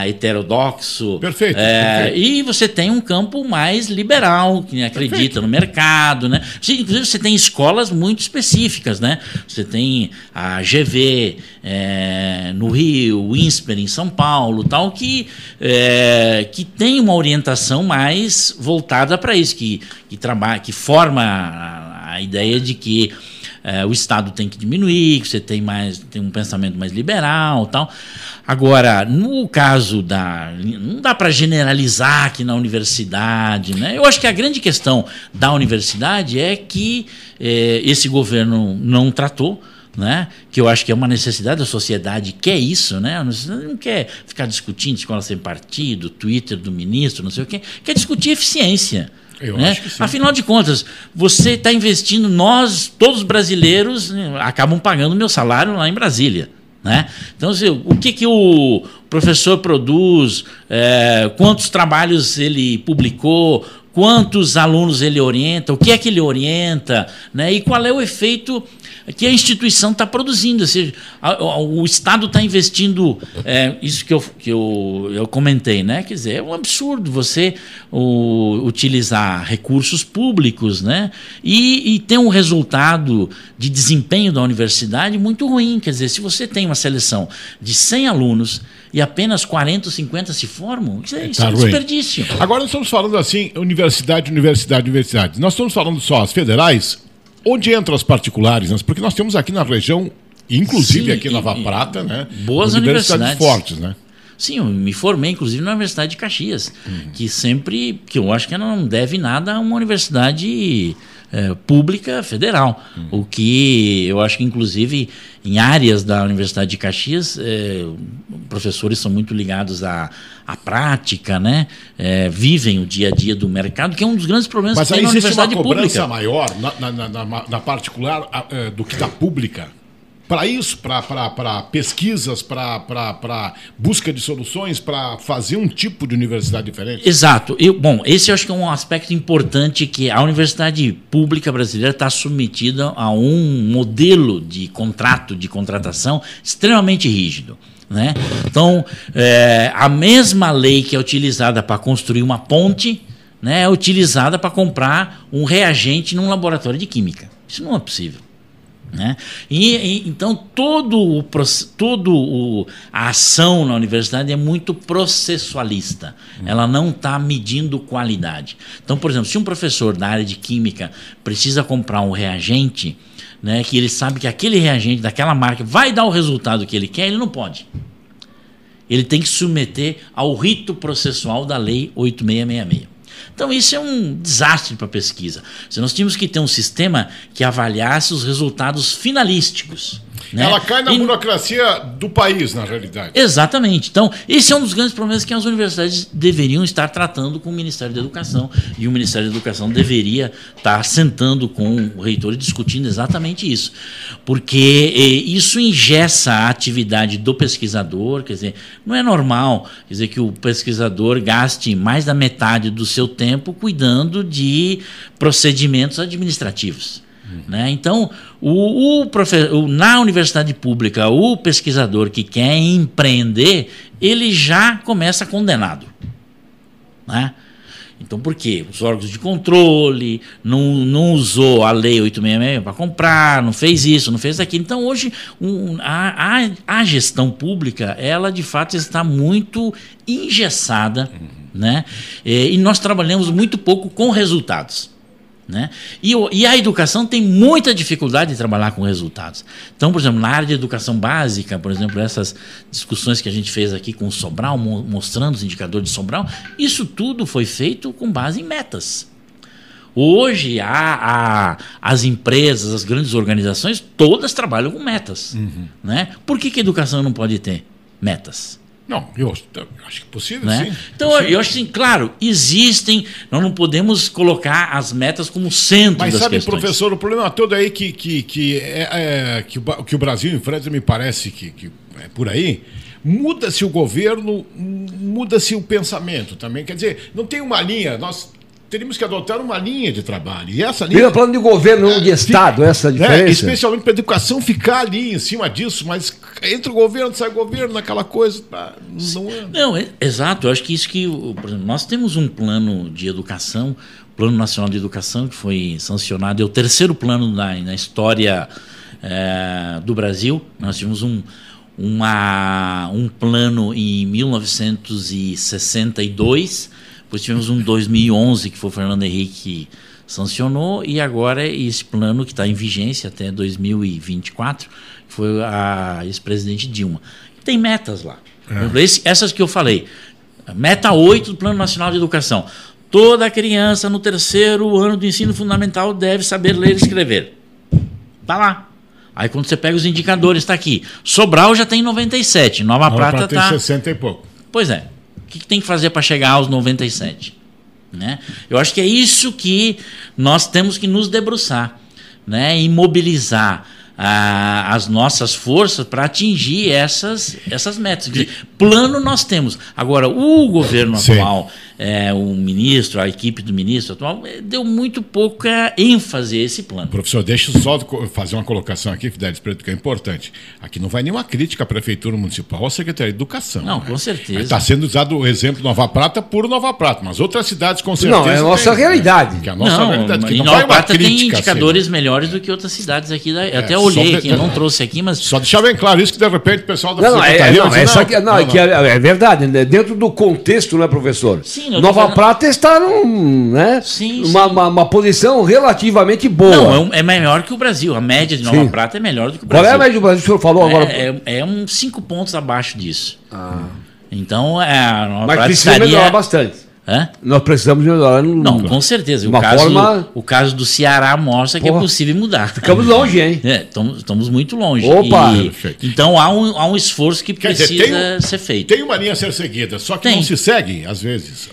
heterodoxo. Perfeito. E você tem um campo mais liberal, que acredita no mercado, né? Inclusive, você tem escolas muito específicas, né? Você tem a GV no Rio, o INSPER em São Paulo, tal, que tem uma orientação mais voltada para isso, que trabalha, que forma a a ideia de que o Estado tem que diminuir, que você tem um pensamento mais liberal, tal. Agora, no caso não dá para generalizar aqui na universidade, né? Eu acho que a grande questão da universidade é que esse governo não tratou, né? Que eu acho que é uma necessidade da sociedade, quer isso, né? A sociedade não quer ficar discutindo escola sem partido, Twitter do ministro, não sei o quê, quer discutir eficiência. Né? Acho que sim. Afinal de contas, você está investindo, todos os brasileiros, né, acabam pagando o meu salário lá em Brasília. Né? Então, assim, o que o professor produz, quantos trabalhos ele publicou, quantos alunos ele orienta, o que é que ele orienta, né? E qual é o efeito que a instituição está produzindo. Ou seja, o Estado está investindo, isso que eu comentei, né? Quer dizer, é um absurdo você utilizar recursos públicos, né? E ter um resultado de desempenho da universidade muito ruim. Quer dizer, se você tem uma seleção de 100 alunos e apenas 40 ou 50 se formam, isso é um desperdício. Agora nós estamos falando assim, universidade. Nós estamos falando só as federais, onde entram as particulares, né? Porque nós temos aqui na região, inclusive aqui na Nova Prata, né? Boas universidades fortes, né? Sim, eu me formei, inclusive, na Universidade de Caxias, que eu acho que ela não deve nada a uma universidade pública federal. O que eu acho que, inclusive, em áreas da Universidade de Caxias, professores são muito ligados à prática, né? Vivem o dia a dia do mercado, que é um dos grandes problemas que tem na universidade pública. Mas aí existe uma cobrança maior na particular do que da pública? Para isso, para pesquisas, para busca de soluções, para fazer um tipo de universidade diferente? Exato. Bom, esse eu acho que é um aspecto importante, que a universidade pública brasileira está submetida a um modelo de contratação extremamente rígido. Né? Então, a mesma lei que é utilizada para construir uma ponte, né, é utilizada para comprar um reagente num laboratório de química. Isso não é possível. Né? Então, a ação na universidade é muito processualista. Ela não está medindo qualidade. Então, por exemplo, se um professor da área de química precisa comprar um reagente, né, que ele sabe que aquele reagente daquela marca vai dar o resultado que ele quer, ele não pode. Ele tem que submeter ao rito processual da Lei 8666. Então, isso é um desastre para a pesquisa. Nós tínhamos que ter um sistema que avaliasse os resultados finalísticos. Né? Ela cai na burocracia do país, na realidade. Exatamente. Então, esse é um dos grandes problemas que as universidades deveriam estar tratando com o Ministério da Educação. E o Ministério da Educação deveria estar sentando com o reitor e discutindo exatamente isso. Porque isso engessa a atividade do pesquisador. Quer dizer, não é normal, quer dizer, que o pesquisador gaste mais da metade do seu tempo cuidando de procedimentos administrativos. Né? Então, na universidade pública, o pesquisador que quer empreender, ele já começa condenado. Né? Então, por quê? Os órgãos de controle não usou a Lei 866 para comprar, não fez isso, não fez aquilo. Então, hoje, a gestão pública, ela, de fato, está muito engessada, né? E nós trabalhamos muito pouco com resultados. Né? E a educação tem muita dificuldade de trabalhar com resultados. Então, por exemplo, na área de educação básica, por exemplo, essas discussões que a gente fez aqui com o Sobral, mostrando os indicadores de Sobral, isso tudo foi feito com base em metas. Hoje, as empresas, as grandes organizações, todas trabalham com metas. Né? Por que a educação não pode ter metas? Não, eu acho que é possível, né? sim. Então, eu acho assim, claro, nós não podemos colocar as metas como centro das questões. Mas sabe, professor, o problema todo aí que o Brasil enfrenta, me parece que é por aí, muda-se o governo, muda-se o pensamento também. Quer dizer, não tem uma linha, nós teríamos que adotar uma linha de trabalho. E essa linha... Vira plano de governo, não de Estado, essa é a diferença. Especialmente para a educação ficar ali em cima disso, mas entra o governo, sai o governo, aquela coisa... Não, exato. Eu acho que isso que... Por exemplo, nós temos um plano de educação, Plano Nacional de Educação, que foi sancionado, é o terceiro plano na história do Brasil. Nós tivemos um plano em 1962, depois tivemos um em 2011, que foi o Fernando Henrique que sancionou, e agora esse plano que está em vigência até 2024 foi a ex-presidente Dilma. Tem metas lá. Essas que eu falei. Meta 8 do Plano Nacional de Educação. Toda criança no 3º ano do ensino fundamental deve saber ler e escrever. Está lá. Aí quando você pega os indicadores, está aqui. Sobral já tem 97, Nova Prata está... 60 e pouco. Pois é. O que tem que fazer para chegar aos 97? Né? Eu acho que é isso que nós temos que nos debruçar, né? E mobilizar as nossas forças para atingir essas metas. Quer dizer, plano nós temos. Agora, o governo atual, o ministro, a equipe do ministro atual, deu muito pouca ênfase a esse plano. Professor, deixa eu só fazer uma colocação aqui, Fidelis Preto, que é importante. Aqui não vai nenhuma crítica à Prefeitura Municipal ou à Secretaria de Educação. Não, com certeza. Está sendo usado o exemplo Nova Prata por Nova Prata, mas outras cidades com certeza... Não, é a nossa realidade. Que é a nossa realidade. Que em Nova Prata tem indicadores melhores do que outras cidades aqui. Até olhei aqui, eu não trouxe aqui, mas... Só deixar bem claro isso, que de repente o pessoal da Secretaria... É verdade, né? Dentro do contexto, né, professor? Sim, Nova Prata está numa posição relativamente boa. Não, é melhor que o Brasil. A média de Nova Prata é melhor do que o Brasil. Qual é a média do Brasil? O senhor falou agora? É uns 5 pontos abaixo disso. Então, a Nova Mas Prata precisa melhorar bastante. Nós precisamos melhorar. Não, com certeza. O caso do Ceará mostra que é possível mudar. Ficamos longe, hein? Estamos muito longe. Opa! Então há um esforço que precisa ser feito. Tem uma linha a ser seguida, só que não se segue, às vezes.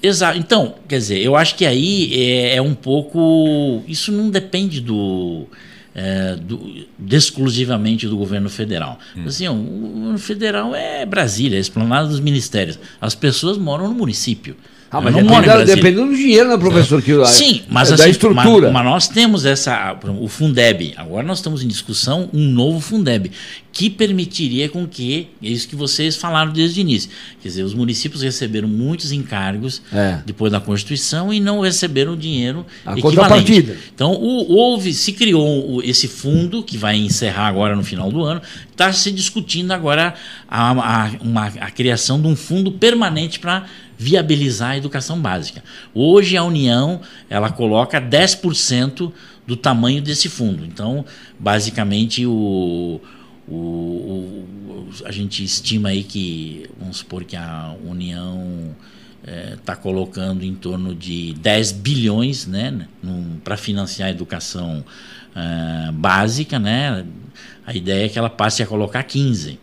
Exato. Então, quer dizer, eu acho que aí é um pouco... Isso não depende exclusivamente do governo federal. Assim, o governo federal é Brasília, é a esplanada dos ministérios. As pessoas moram no município. Mas dependendo do dinheiro, né, professor? Sim, mas da estrutura. Mas nós temos o Fundeb. Agora nós estamos em discussão um novo Fundeb, que permitiria com que, é isso que vocês falaram desde o início, quer dizer, os municípios receberam muitos encargos depois da Constituição e não receberam dinheiro equivalente. Então, se criou esse fundo, que vai encerrar agora no final do ano, está se discutindo agora a criação de um fundo permanente para viabilizar a educação básica. Hoje a União ela coloca 10% do tamanho desse fundo. Então, basicamente, a gente estima aí que, vamos supor que a União está colocando em torno de 10 bilhões, né, para financiar a educação básica, né? A ideia é que ela passe a colocar 15,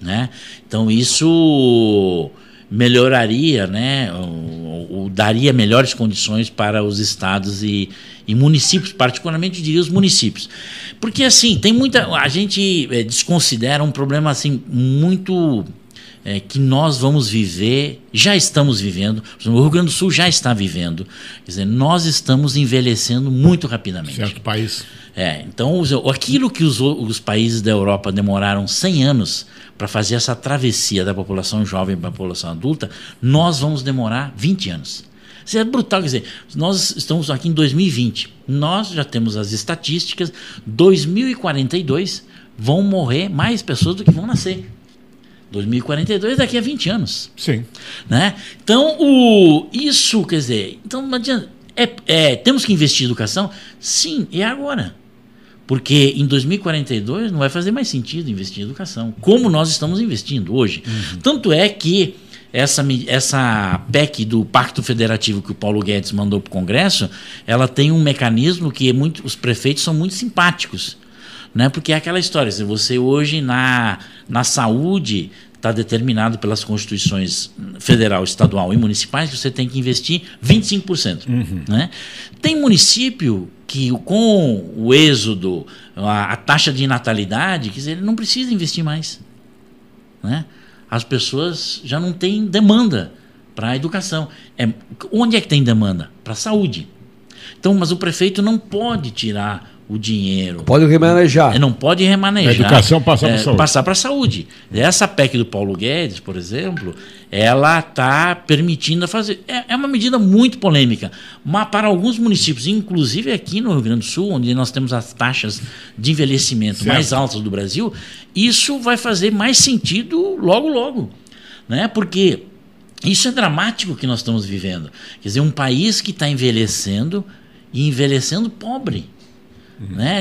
né? Então isso melhoraria, né, ou daria melhores condições para os estados e municípios, particularmente eu diria os municípios. Porque assim, a gente desconsidera um problema assim muito que nós vamos viver, já estamos vivendo, o Rio Grande do Sul já está vivendo, quer dizer, nós estamos envelhecendo muito rapidamente. Certo país. Então, aquilo que os países da Europa demoraram 100 anos para fazer essa travessia da população jovem para a população adulta, nós vamos demorar 20 anos. Isso é brutal, quer dizer, nós estamos aqui em 2020, nós já temos as estatísticas, 2042 vão morrer mais pessoas do que vão nascer. 2042 daqui a 20 anos. Sim. Né? Então, isso, quer dizer, então não adianta, temos que investir em educação? Sim, é agora. Porque em 2042 não vai fazer mais sentido investir em educação, como nós estamos investindo hoje. Tanto é que essa PEC do Pacto Federativo que o Paulo Guedes mandou para o Congresso, ela tem um mecanismo que os prefeitos são muito simpáticos. Né? Porque é aquela história, se você hoje na saúde está determinado pelas constituições federal, estadual e municipais que você tem que investir 25%. Né? Tem município que com o êxodo, a taxa de natalidade, quer dizer, ele não precisa investir mais. Né? As pessoas já não têm demanda para a educação. Onde é que tem demanda? Para a saúde. Então, mas o prefeito não pode tirar o dinheiro. Pode remanejar. Não pode remanejar. A educação passar para a saúde. Passar para a saúde. Essa PEC do Paulo Guedes, por exemplo, ela está permitindo fazer. É uma medida muito polêmica, mas para alguns municípios, inclusive aqui no Rio Grande do Sul, onde nós temos as taxas de envelhecimento mais altas do Brasil, isso vai fazer mais sentido logo, logo. Né? Porque isso é dramático que nós estamos vivendo. Quer dizer, um país que está envelhecendo e envelhecendo pobre. Né?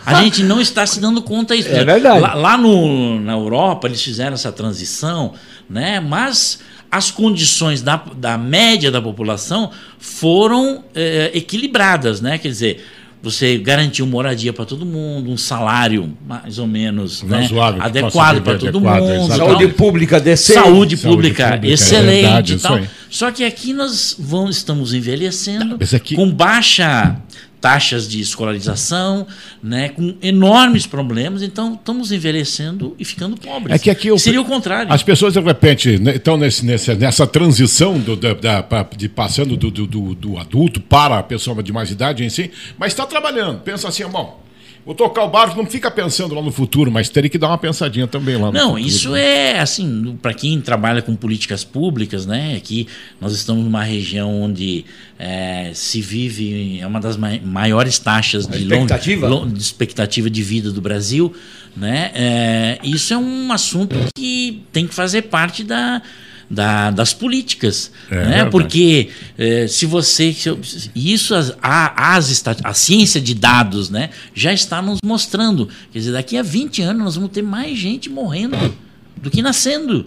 A gente não está se dando conta disso. É verdade. Lá na Europa eles fizeram essa transição, né? Mas as condições da média da população foram equilibradas, né? Quer dizer, você garantiu moradia para todo mundo, um salário mais ou menos, né, adequado para todo mundo. Saúde pública decente. Saúde pública excelente. Verdade, e tal. Só que aqui nós estamos envelhecendo com baixa taxas de escolarização, né, com enormes problemas, então estamos envelhecendo e ficando pobres. É que aqui seria o contrário. As pessoas, de repente, estão nessa transição de passando do adulto para a pessoa de mais idade em si, mas está trabalhando. Pensa assim, bom, vou tocar o barco, não fica pensando lá no futuro, mas teria que dar uma pensadinha também lá no futuro. Não, isso é assim, para quem trabalha com políticas públicas, né? Aqui nós estamos numa região onde se vive, é uma das maiores taxas de expectativa de vida do Brasil, né? Isso é um assunto que tem que fazer parte das políticas, né? Porque a ciência de dados, né, já está nos mostrando, quer dizer, daqui a 20 anos nós vamos ter mais gente morrendo do que nascendo,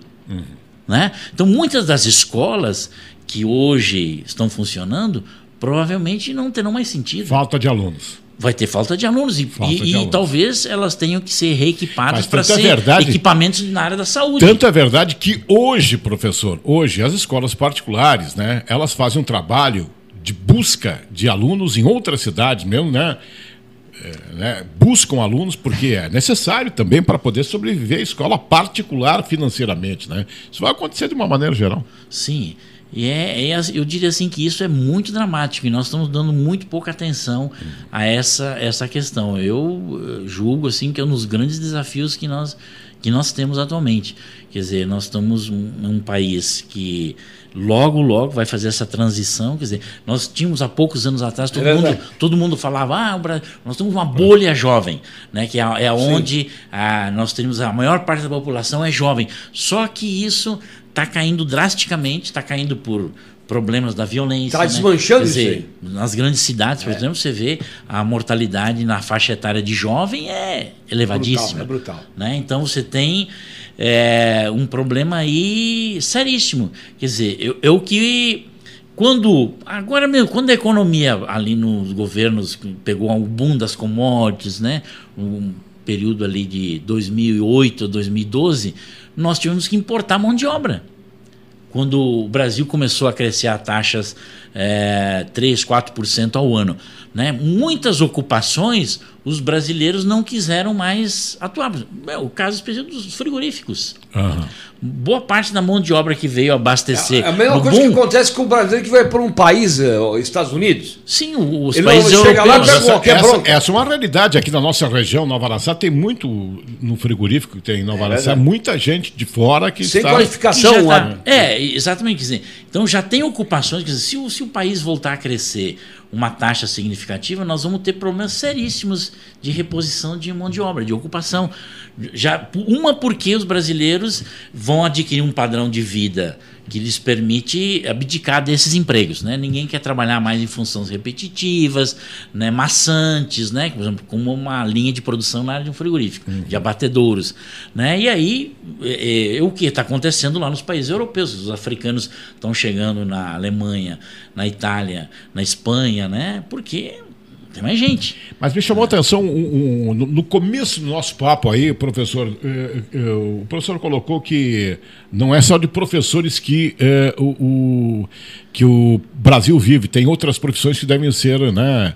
né? Então muitas das escolas que hoje estão funcionando provavelmente não terão mais sentido. Falta de alunos. Vai ter falta de alunos e talvez elas tenham que ser reequipadas para ser equipamentos na área da saúde. Tanto é verdade que hoje, professor, as escolas particulares, né, elas fazem um trabalho de busca de alunos em outras cidades mesmo, né? Buscam alunos porque é necessário também para poder sobreviver a escola particular financeiramente, né? Isso vai acontecer de uma maneira geral. Sim. E eu diria assim que isso é muito dramático e nós estamos dando muito pouca atenção a essa questão. Eu julgo assim que é um dos grandes desafios que nós temos atualmente. Quer dizer, nós estamos num país que logo vai fazer essa transição. Quer dizer, nós tínhamos há poucos anos atrás, todo mundo falava, nós temos uma bolha jovem, né, que é onde nós temos a maior parte da população é jovem. Só que isso está caindo drasticamente, está caindo por problemas da violência. Está desmanchando, né? Quer dizer, nas grandes cidades, por exemplo, você vê a mortalidade na faixa etária de jovem é elevadíssima. É brutal. Né? Então você tem um problema aí seríssimo. Quer dizer, quando a economia ali nos governos pegou o boom das commodities, né? Um período ali de 2008 a 2012, nós tivemos que importar mão de obra. Quando o Brasil começou a crescer a taxas 3%, 4% ao ano, né? Muitas ocupações os brasileiros não quiseram mais atuar. O caso específico dos frigoríficos. Boa parte da mão de obra que veio abastecer. É a mesma coisa que acontece com o brasileiro que vai para um país, Estados Unidos. Sim, os países europeus. Essa é uma realidade aqui na nossa região, Nova Araçá, tem muito no frigorífico que tem em Nova Araçá, muita gente de fora que sem está... qualificação. Exatamente. Quer dizer, então já tem ocupações, quer dizer, se o país voltar a crescer uma taxa significativa, nós vamos ter problemas seríssimos de reposição de mão de obra, de ocupação. Porque os brasileiros vão adquirir um padrão de vida que lhes permite abdicar desses empregos, né? Ninguém quer trabalhar mais em funções repetitivas, né? Maçantes, né? Por exemplo, como uma linha de produção na área de um frigorífico, de abatedouros, né? E aí, o que está acontecendo lá nos países europeus? Os africanos estão chegando na Alemanha, na Itália, na Espanha, né? Porque tem mais gente. Mas me chamou a atenção, no começo do nosso papo aí, professor, o professor colocou que não é só de professores que o Brasil vive, tem outras profissões que devem ser, né,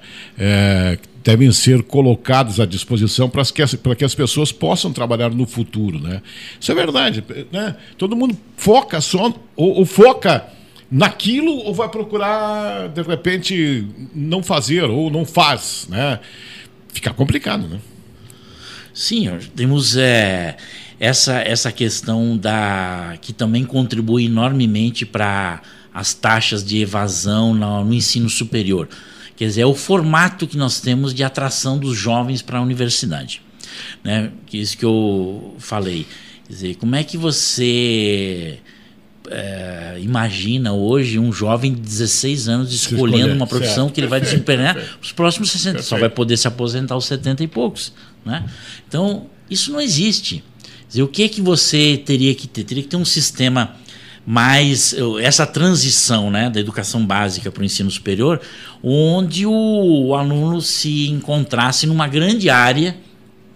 devem ser colocadas à disposição para que as pessoas possam trabalhar no futuro, né? Isso é verdade, né? Todo mundo foca só, ou foca naquilo, ou vai procurar, de repente, não fazer, ou não faz, né? Fica complicado, né? Sim, temos essa questão que também contribui enormemente para as taxas de evasão no ensino superior. Quer dizer, é o formato que nós temos de atração dos jovens para a universidade, né? Que é isso que eu falei. Quer dizer, como é que você imagina hoje um jovem de 16 anos escolhendo uma profissão que ele vai desempenhar os próximos 60, só vai poder se aposentar aos 70 e poucos, né? Então, isso não existe. Quer dizer, o que você teria que ter? Teria que ter um sistema mais, essa transição, né, da educação básica para o ensino superior, onde o aluno se encontrasse numa grande área,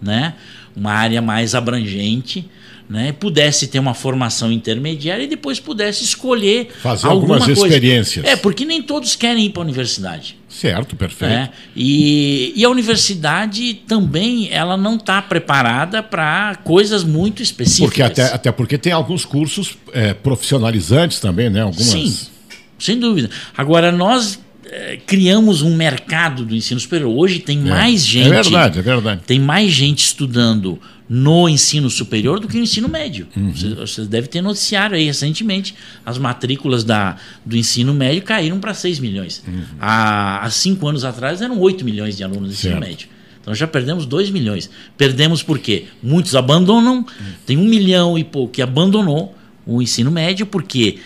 né, uma área mais abrangente, né, pudesse ter uma formação intermediária e depois pudesse escolher fazer algumas experiências. Porque nem todos querem ir para a universidade. Certo, perfeito. E a universidade também ela não está preparada para coisas muito específicas. Porque até porque tem alguns cursos profissionalizantes também, né? Algumas... Sim, sem dúvida. Agora, nós criamos um mercado do ensino superior. Hoje tem mais gente... É verdade. Tem mais gente estudando no ensino superior do que no ensino médio. Você deve ter noticiado aí recentemente, as matrículas do ensino médio caíram para 6 milhões. Há 5 anos atrás eram 8 milhões de alunos do ensino médio. Então já perdemos 2 milhões. Perdemos por quê? Muitos abandonam, tem 1 milhão e pouco que abandonou o ensino médio, porque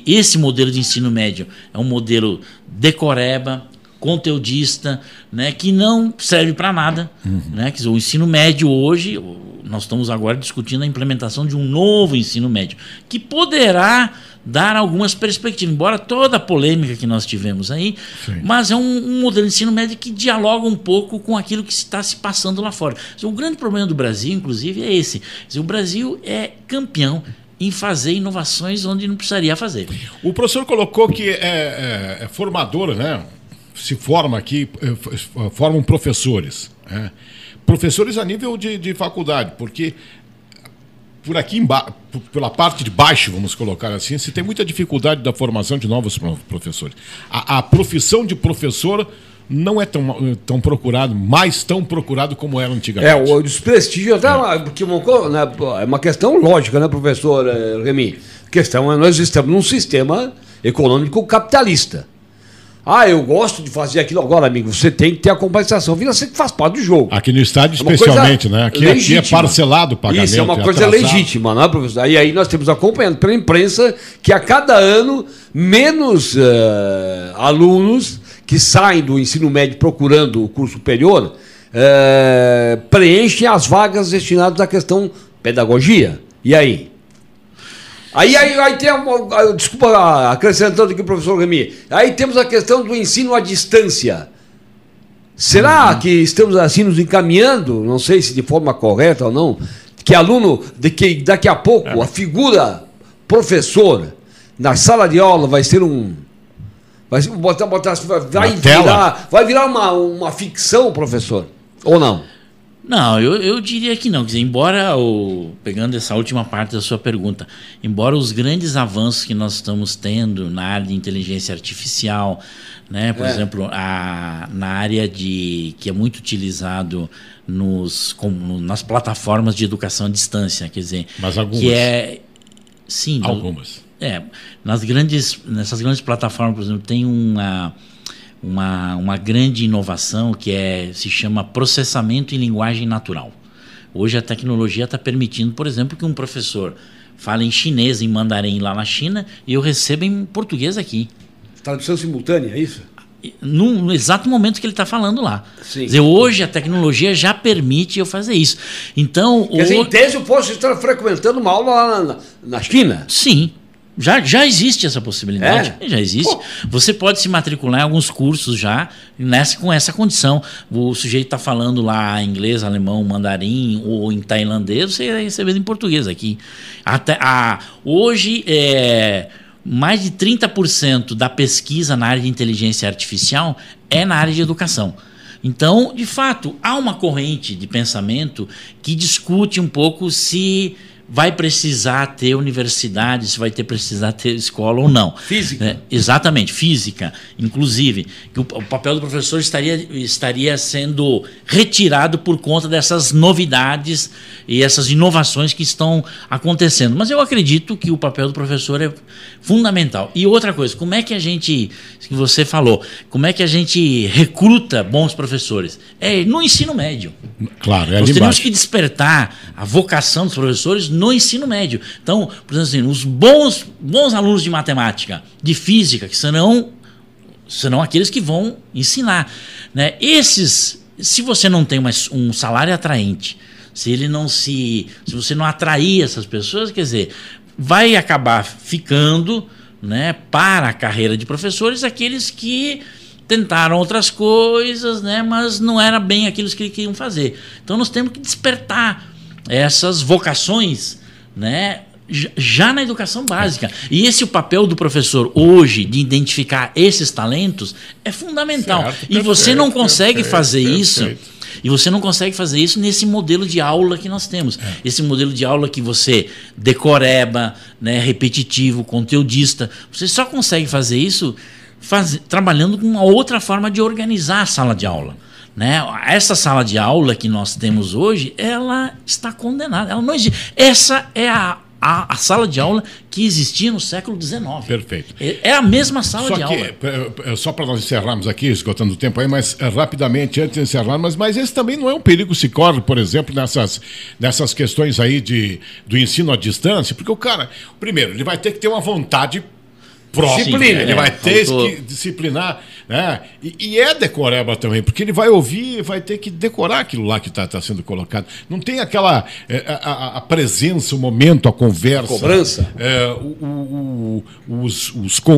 esse modelo de ensino médio é um modelo decoreba, conteudista, né, que não serve para nada. Né? Quer dizer, o ensino médio hoje, nós estamos agora discutindo a implementação de um novo ensino médio, que poderá dar algumas perspectivas, embora toda a polêmica que nós tivemos aí, mas é um modelo de ensino médio que dialoga um pouco com aquilo que está se passando lá fora. O grande problema do Brasil, inclusive, é esse. Quer dizer, o Brasil é campeão em fazer inovações onde não precisaria fazer. O professor colocou que é formador, né? Se forma aqui, formam professores. Professores a nível de faculdade, porque por aqui pela parte de baixo, vamos colocar assim, se tem muita dificuldade da formação de novos professores. A profissão de professor não é tão procurado, mais tão procurado como era antigamente. O desprestígio até porque é uma questão lógica, né, professor Remy? A questão é nós estamos num sistema econômico capitalista. Eu gosto de fazer aquilo agora, amigo. Você tem que ter a compensação. Você que faz parte do jogo. Aqui no estádio, especialmente, né? Aqui é parcelado o pagamento. Isso é uma coisa legítima, não é, professor? E aí nós temos acompanhando pela imprensa que a cada ano menos alunos que saem do ensino médio procurando o curso superior preenchem as vagas destinadas à questão pedagogia. E aí? Aí tem desculpa, acrescentando aqui o professor Remy, aí temos a questão do ensino à distância. Será que estamos assim nos encaminhando, não sei se de forma correta ou não, que aluno, que daqui a pouco a figura professor na sala de aula vai ser vai virar uma ficção, professor? Ou não? Não, eu diria que não. Quer dizer, embora, pegando essa última parte da sua pergunta, embora os grandes avanços que nós estamos tendo na área de inteligência artificial, né, por exemplo, na área que é muito utilizado nas plataformas de educação à distância, quer dizer, mas algumas. Sim, algumas. Nessas grandes plataformas, por exemplo, tem uma grande inovação que se chama processamento em linguagem natural. Hoje a tecnologia está permitindo, por exemplo, que um professor fale em chinês, em mandarim lá na China, e eu receba em português aqui. Tradução simultânea, é isso? No exato momento que ele está falando lá. Sim. Quer dizer, hoje a tecnologia já permite eu fazer isso. Então, quer dizer, em tese eu posso estar frequentando uma aula lá na China? Sim. Já existe essa possibilidade. Já existe. Você pode se matricular em alguns cursos já com essa condição. O sujeito está falando lá inglês, alemão, mandarim ou em tailandês, você vai receber em português aqui. Hoje, mais de 30% da pesquisa na área de inteligência artificial é na área de educação. Então, de fato, há uma corrente de pensamento que discute um pouco se vai precisar ter universidade, se vai precisar ter escola ou não. Física. Exatamente, física. Inclusive, que o papel do professor estaria sendo retirado por conta dessas novidades e essas inovações que estão acontecendo. Mas eu acredito que o papel do professor é fundamental. E outra coisa, como é que a gente, que você falou, como é que a gente recruta bons professores? No ensino médio. Claro, Nós temos que despertar a vocação dos professores no ensino médio. Então, por exemplo, assim, os bons alunos de matemática, de física, que serão aqueles que vão ensinar, né? Esses, se você não tem um salário atraente, se você não atrair essas pessoas, quer dizer, vai acabar ficando, né, para a carreira de professores aqueles que tentaram outras coisas, né, mas não era bem aquilo que eles queriam fazer. Então nós temos que despertar essas vocações, né, já na educação básica. E esse o papel do professor hoje, de identificar esses talentos, é fundamental. Certo, e você não consegue fazer isso. E você não consegue fazer isso nesse modelo de aula que nós temos. Esse modelo de aula que você decoreba, né, repetitivo, conteudista. Você só consegue fazer isso trabalhando com uma outra forma de organizar a sala de aula. Né? Essa sala de aula que nós temos hoje, ela está condenada. Ela não existe. Essa é a sala de aula que existia no século XIX. Perfeito. É a mesma sala de aula. Só para nós encerrarmos aqui, esgotando o tempo aí, mas rapidamente, antes de encerrarmos, mas esse também não é um perigo que se corre, por exemplo, nessas questões aí do ensino à distância, porque o cara, primeiro, ele vai ter que ter uma vontade própria. Disciplina. Ele vai ter que disciplinar, né? E é decoreba também, porque ele vai ouvir e vai ter que decorar aquilo lá que está sendo colocado. Não tem aquela a presença, o momento, a conversa. A cobrança.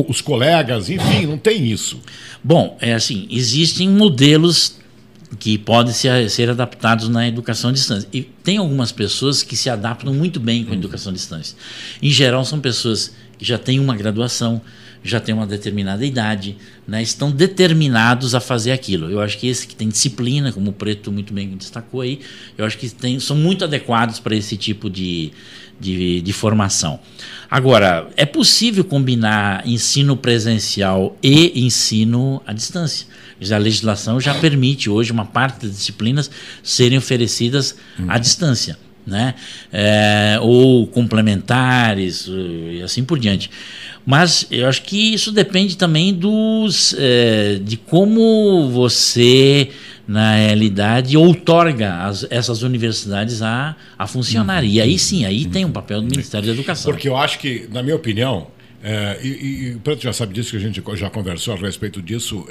Os colegas, enfim, não tem isso. Bom, é assim, existem modelos que podem ser adaptados na educação à distância. E tem algumas pessoas que se adaptam muito bem com a educação à distância. Em geral, são pessoas que já têm uma graduação, já têm uma determinada idade, né, estão determinados a fazer aquilo. Eu acho que esse que tem disciplina, como o Preto muito bem destacou aí, eu acho que são muito adequados para esse tipo de formação. Agora, é possível combinar ensino presencial e ensino à distância. A legislação já permite hoje uma parte das disciplinas serem oferecidas à distância, né? Ou complementares e assim por diante. Mas eu acho que isso depende também de como você, na realidade, outorga essas universidades a funcionar. E aí sim, aí tem um papel do Ministério da Educação. Porque eu acho que, na minha opinião, e o Preto já sabe disso, que a gente já conversou a respeito disso,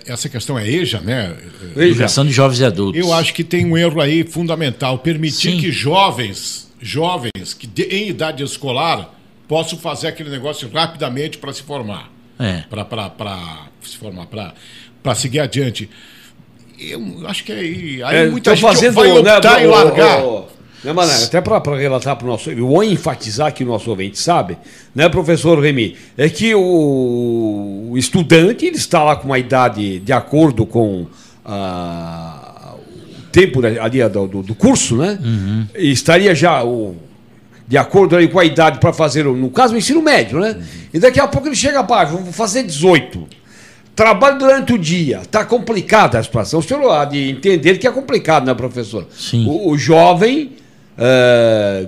essa questão é EJA, né? Educação de jovens e adultos. Eu acho que tem um erro aí fundamental, permitir que jovens que em idade escolar possam fazer aquele negócio rapidamente para se formar. Para se formar, para seguir adiante. Eu acho que aí muita gente vai optar em largar. Até para relatar para o nosso... Eu vou enfatizar que o nosso ouvinte sabe, né, professor Remy, é que o estudante ele está lá com uma idade de acordo com o tempo ali do curso, né? Uhum. E estaria já de acordo ali com a idade para fazer, no caso, o ensino médio, né? Uhum. E daqui a pouco ele chega para vou fazer 18. Trabalho durante o dia. Está complicada a situação. O senhor há de entender que é complicado, né, professor? Sim. O jovem...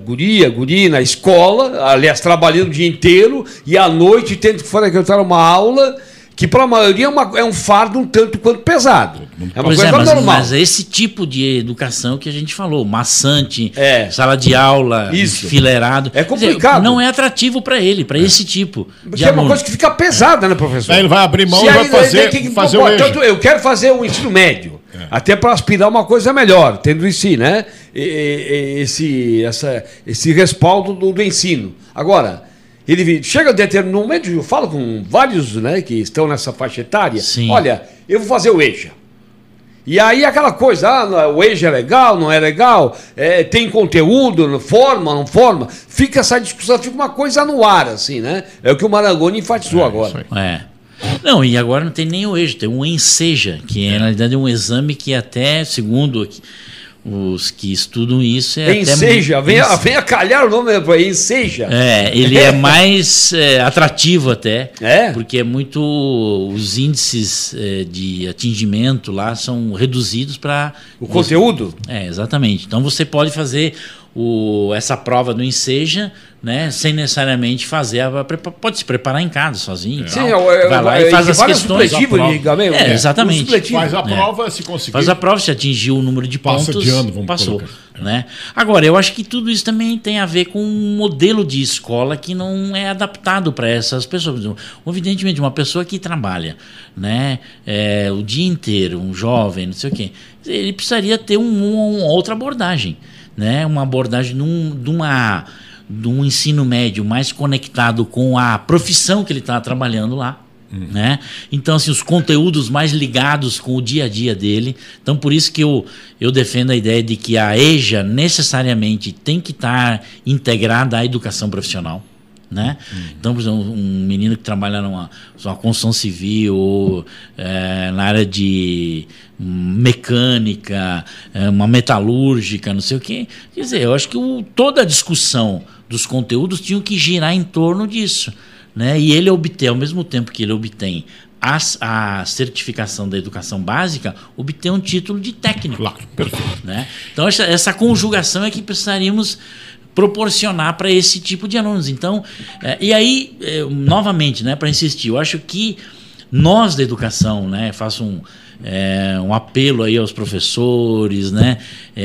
guri na escola, aliás, trabalhando o dia inteiro e à noite tendo que frequentar uma aula que para a maioria é um fardo um tanto quanto pesado. É uma coisa normal. Mas esse tipo de educação que a gente falou, maçante, sala de aula, enfileirado, é complicado. Dizer, não é atrativo para ele, para esse tipo de aluno. É uma coisa que fica pesada, né, professor? Aí ele vai abrir mão e vai fazer o EJA. Eu quero fazer o ensino médio. Até para aspirar uma coisa melhor, tendo em si, né? Esse respaldo do ensino. Agora, ele chega a determinado momento, eu falo com vários, né, que estão nessa faixa etária. Sim. Olha, eu vou fazer o EJA. E aí aquela coisa, o EJA é legal, não é legal, tem conteúdo, forma, não forma, fica essa discussão, fica uma coisa no ar, assim, né? É o que o Marangoni enfatizou agora. Não, e agora não tem nem o EJA, tem um ENSEJA, que na realidade é um exame que até, segundo os que estudam isso... ENSEJA, vem a calhar o nome para ENSEJA. Ele é mais atrativo até, porque é muito... Os índices de atingimento lá são reduzidos para... O conteúdo? Exatamente. Então você pode fazer essa prova do Enseja, né, sem necessariamente fazer, pode se preparar em casa sozinho. Sim, vai lá e faz as questões. Exatamente. Faz a prova, se conseguir. Faz a prova, se atingir o número de pontos, passa de ano, vamos passou. Colocar. Né? Agora, eu acho que tudo isso também tem a ver com um modelo de escola que não é adaptado para essas pessoas. Evidentemente, uma pessoa que trabalha, né, o dia inteiro, um jovem, não sei o quê, ele precisaria ter uma outra abordagem, né? Uma abordagem de um ensino médio mais conectado com a profissão que ele está trabalhando lá. Né? Então, assim, os conteúdos mais ligados com o dia a dia dele. Então, por isso que eu defendo a ideia de que a EJA necessariamente tem que estar integrada à educação profissional. Né? Então, por exemplo, um menino que trabalha numa construção civil ou na área de mecânica, uma metalúrgica, não sei o quê. Quer dizer, eu acho que toda a discussão dos conteúdos tinha que girar em torno disso. Né? E ele obter, ao mesmo tempo que ele obtém a certificação da educação básica, obter um título de técnico. Claro, perfeito. Né? Então, essa conjugação é que precisaríamos proporcionar para esse tipo de alunos. Então, e aí, novamente, né, para insistir, eu acho que nós da educação, né, faço um apelo aí aos professores, né?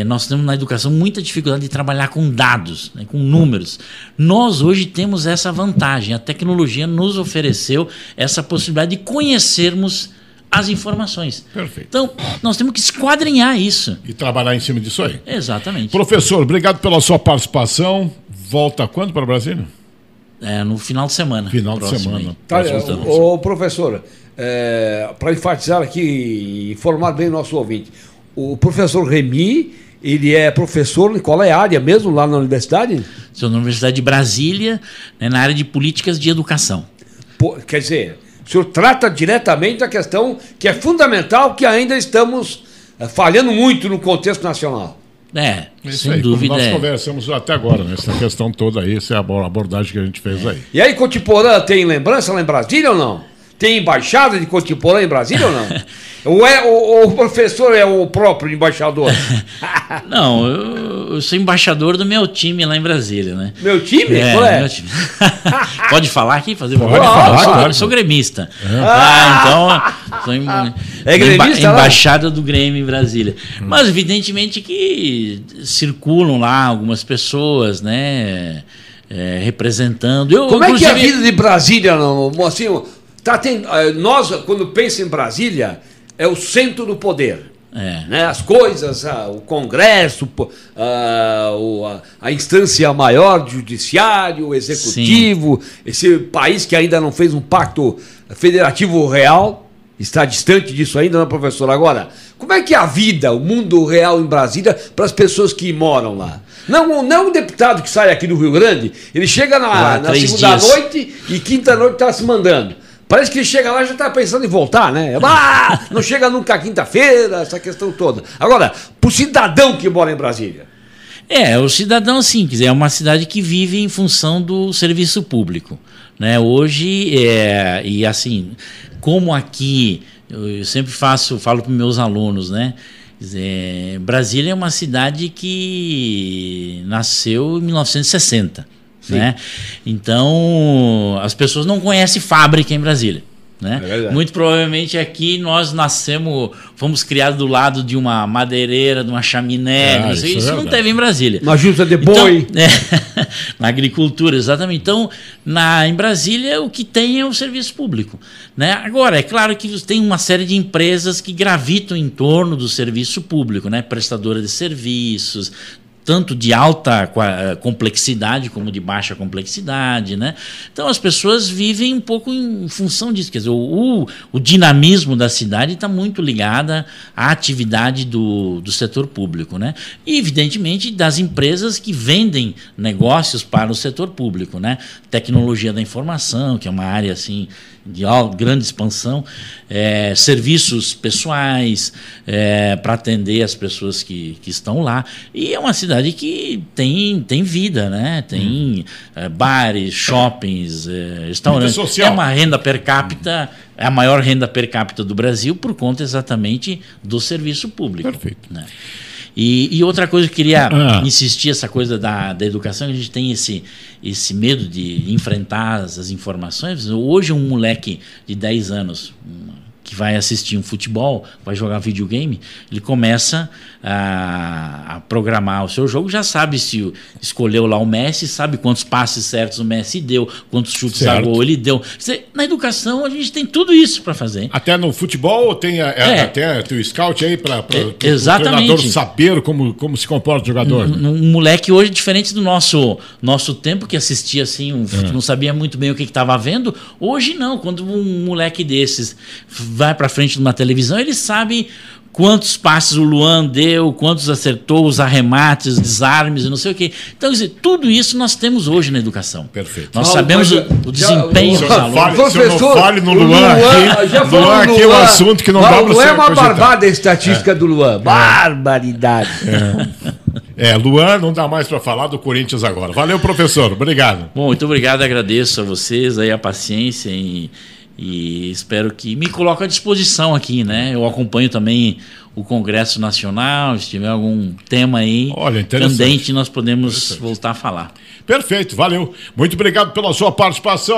Nós temos na educação muita dificuldade de trabalhar com dados, né, com números. Nós hoje temos essa vantagem, a tecnologia nos ofereceu essa possibilidade de conhecermos as informações. Perfeito. Então, nós temos que esquadrinhar isso. E trabalhar em cima disso aí. Exatamente. Professor, obrigado pela sua participação. Volta quando para Brasília? No final de semana. Final de semana. Tá, professor, para enfatizar aqui e informar bem o nosso ouvinte, o professor Remy, ele é professor em qual é a área mesmo lá na universidade? Sou na Universidade de Brasília, né, na área de políticas de educação. Quer dizer, o senhor trata diretamente da questão que é fundamental, que ainda estamos falhando muito no contexto nacional. Sem aí, dúvida. Nós conversamos até agora, né? Essa questão toda aí, essa é a abordagem que a gente fez aí. E aí, Cotiporã tem lembrança lá em Brasília ou não? Tem embaixada de Cotiporã em Brasília ou não? Ou o professor é o próprio embaixador? Não, eu sou embaixador do meu time lá em Brasília, né? Meu time? Qual é? Meu time. Pode falar aqui? Pode falar. Eu sou gremista. Então, sou gremista embaixada do Grêmio em Brasília. Mas, evidentemente, que circulam lá algumas pessoas, né? Representando. Como é que é a vida de Brasília, Mocinho? Nós, quando pensamos em Brasília, é o centro do poder. Né? As coisas, o Congresso, a instância maior do judiciário, o executivo, esse país que ainda não fez um pacto federativo real, está distante disso ainda, não, professor? Agora, como é que é a vida, o mundo real em Brasília para as pessoas que moram lá? Não um deputado que sai aqui do Rio Grande, ele chega na segunda noite e quinta noite está se mandando. Parece que ele chega lá e já está pensando em voltar, né? Não chega nunca quinta-feira, essa questão toda. Agora, para o cidadão que mora em Brasília. O cidadão, sim, quer dizer, é uma cidade que vive em função do serviço público. Né? Hoje, e assim, como aqui, eu sempre falo para os meus alunos, né? Quer dizer, Brasília é uma cidade que nasceu em 1960. Né? Então, as pessoas não conhecem fábrica em Brasília. Né? Muito provavelmente aqui nós fomos criados do lado de uma madeireira, de uma chaminé, isso não teve em Brasília. Uma juta de boi. Então, na agricultura, exatamente. Então, em Brasília, o que tem é o serviço público. Né? Agora, é claro que tem uma série de empresas que gravitam em torno do serviço público, né? Prestadora de serviços, tanto de alta complexidade como de baixa complexidade, né? Então as pessoas vivem um pouco em função disso. Quer dizer, o dinamismo da cidade está muito ligado à atividade do setor público, né? E, evidentemente, das empresas que vendem negócios para o setor público, né? Tecnologia da informação, que é uma área assim de grande expansão, serviços pessoais para atender as pessoas que estão lá. E é uma cidade que tem vida, né? Tem bares, shoppings, restaurantes. É uma renda per capita, é a maior renda per capita do Brasil por conta exatamente do serviço público. Perfeito. Né? E outra coisa que eu queria insistir, essa coisa da educação, a gente tem esse medo de enfrentar as informações. Hoje um moleque de 10 anos que vai assistir um futebol, vai jogar videogame, ele começa a programar o seu jogo, já sabe se escolheu lá o Messi, sabe quantos passes certos o Messi deu, quantos chutes a gol ele deu. Na educação a gente tem tudo isso para fazer. Até no futebol tem até o scout aí para o treinador saber como se comporta o jogador. Um moleque hoje, diferente do nosso tempo, que assistia assim, não sabia muito bem o que estava vendo, hoje não. Quando um moleque desses vai para frente de uma televisão, ele sabe quantos passes o Luan deu, quantos acertou, os arremates, os desarmes, não sei o quê. Então, quer dizer, tudo isso nós temos hoje na educação. Perfeito. Nós sabemos o desempenho dos alunos. Se eu não fale no Luan aqui é um assunto que não dá para ser Luan é uma barbada a estatística do Luan. Barbaridade. Luan, não dá mais para falar do Corinthians agora. Valeu, professor. Obrigado. Bom, muito obrigado, agradeço a vocês aí a paciência e espero que me coloque à disposição aqui, né? Eu acompanho também o Congresso Nacional, se tiver algum tema aí candente, nós podemos voltar a falar. Perfeito, valeu. Muito obrigado pela sua participação.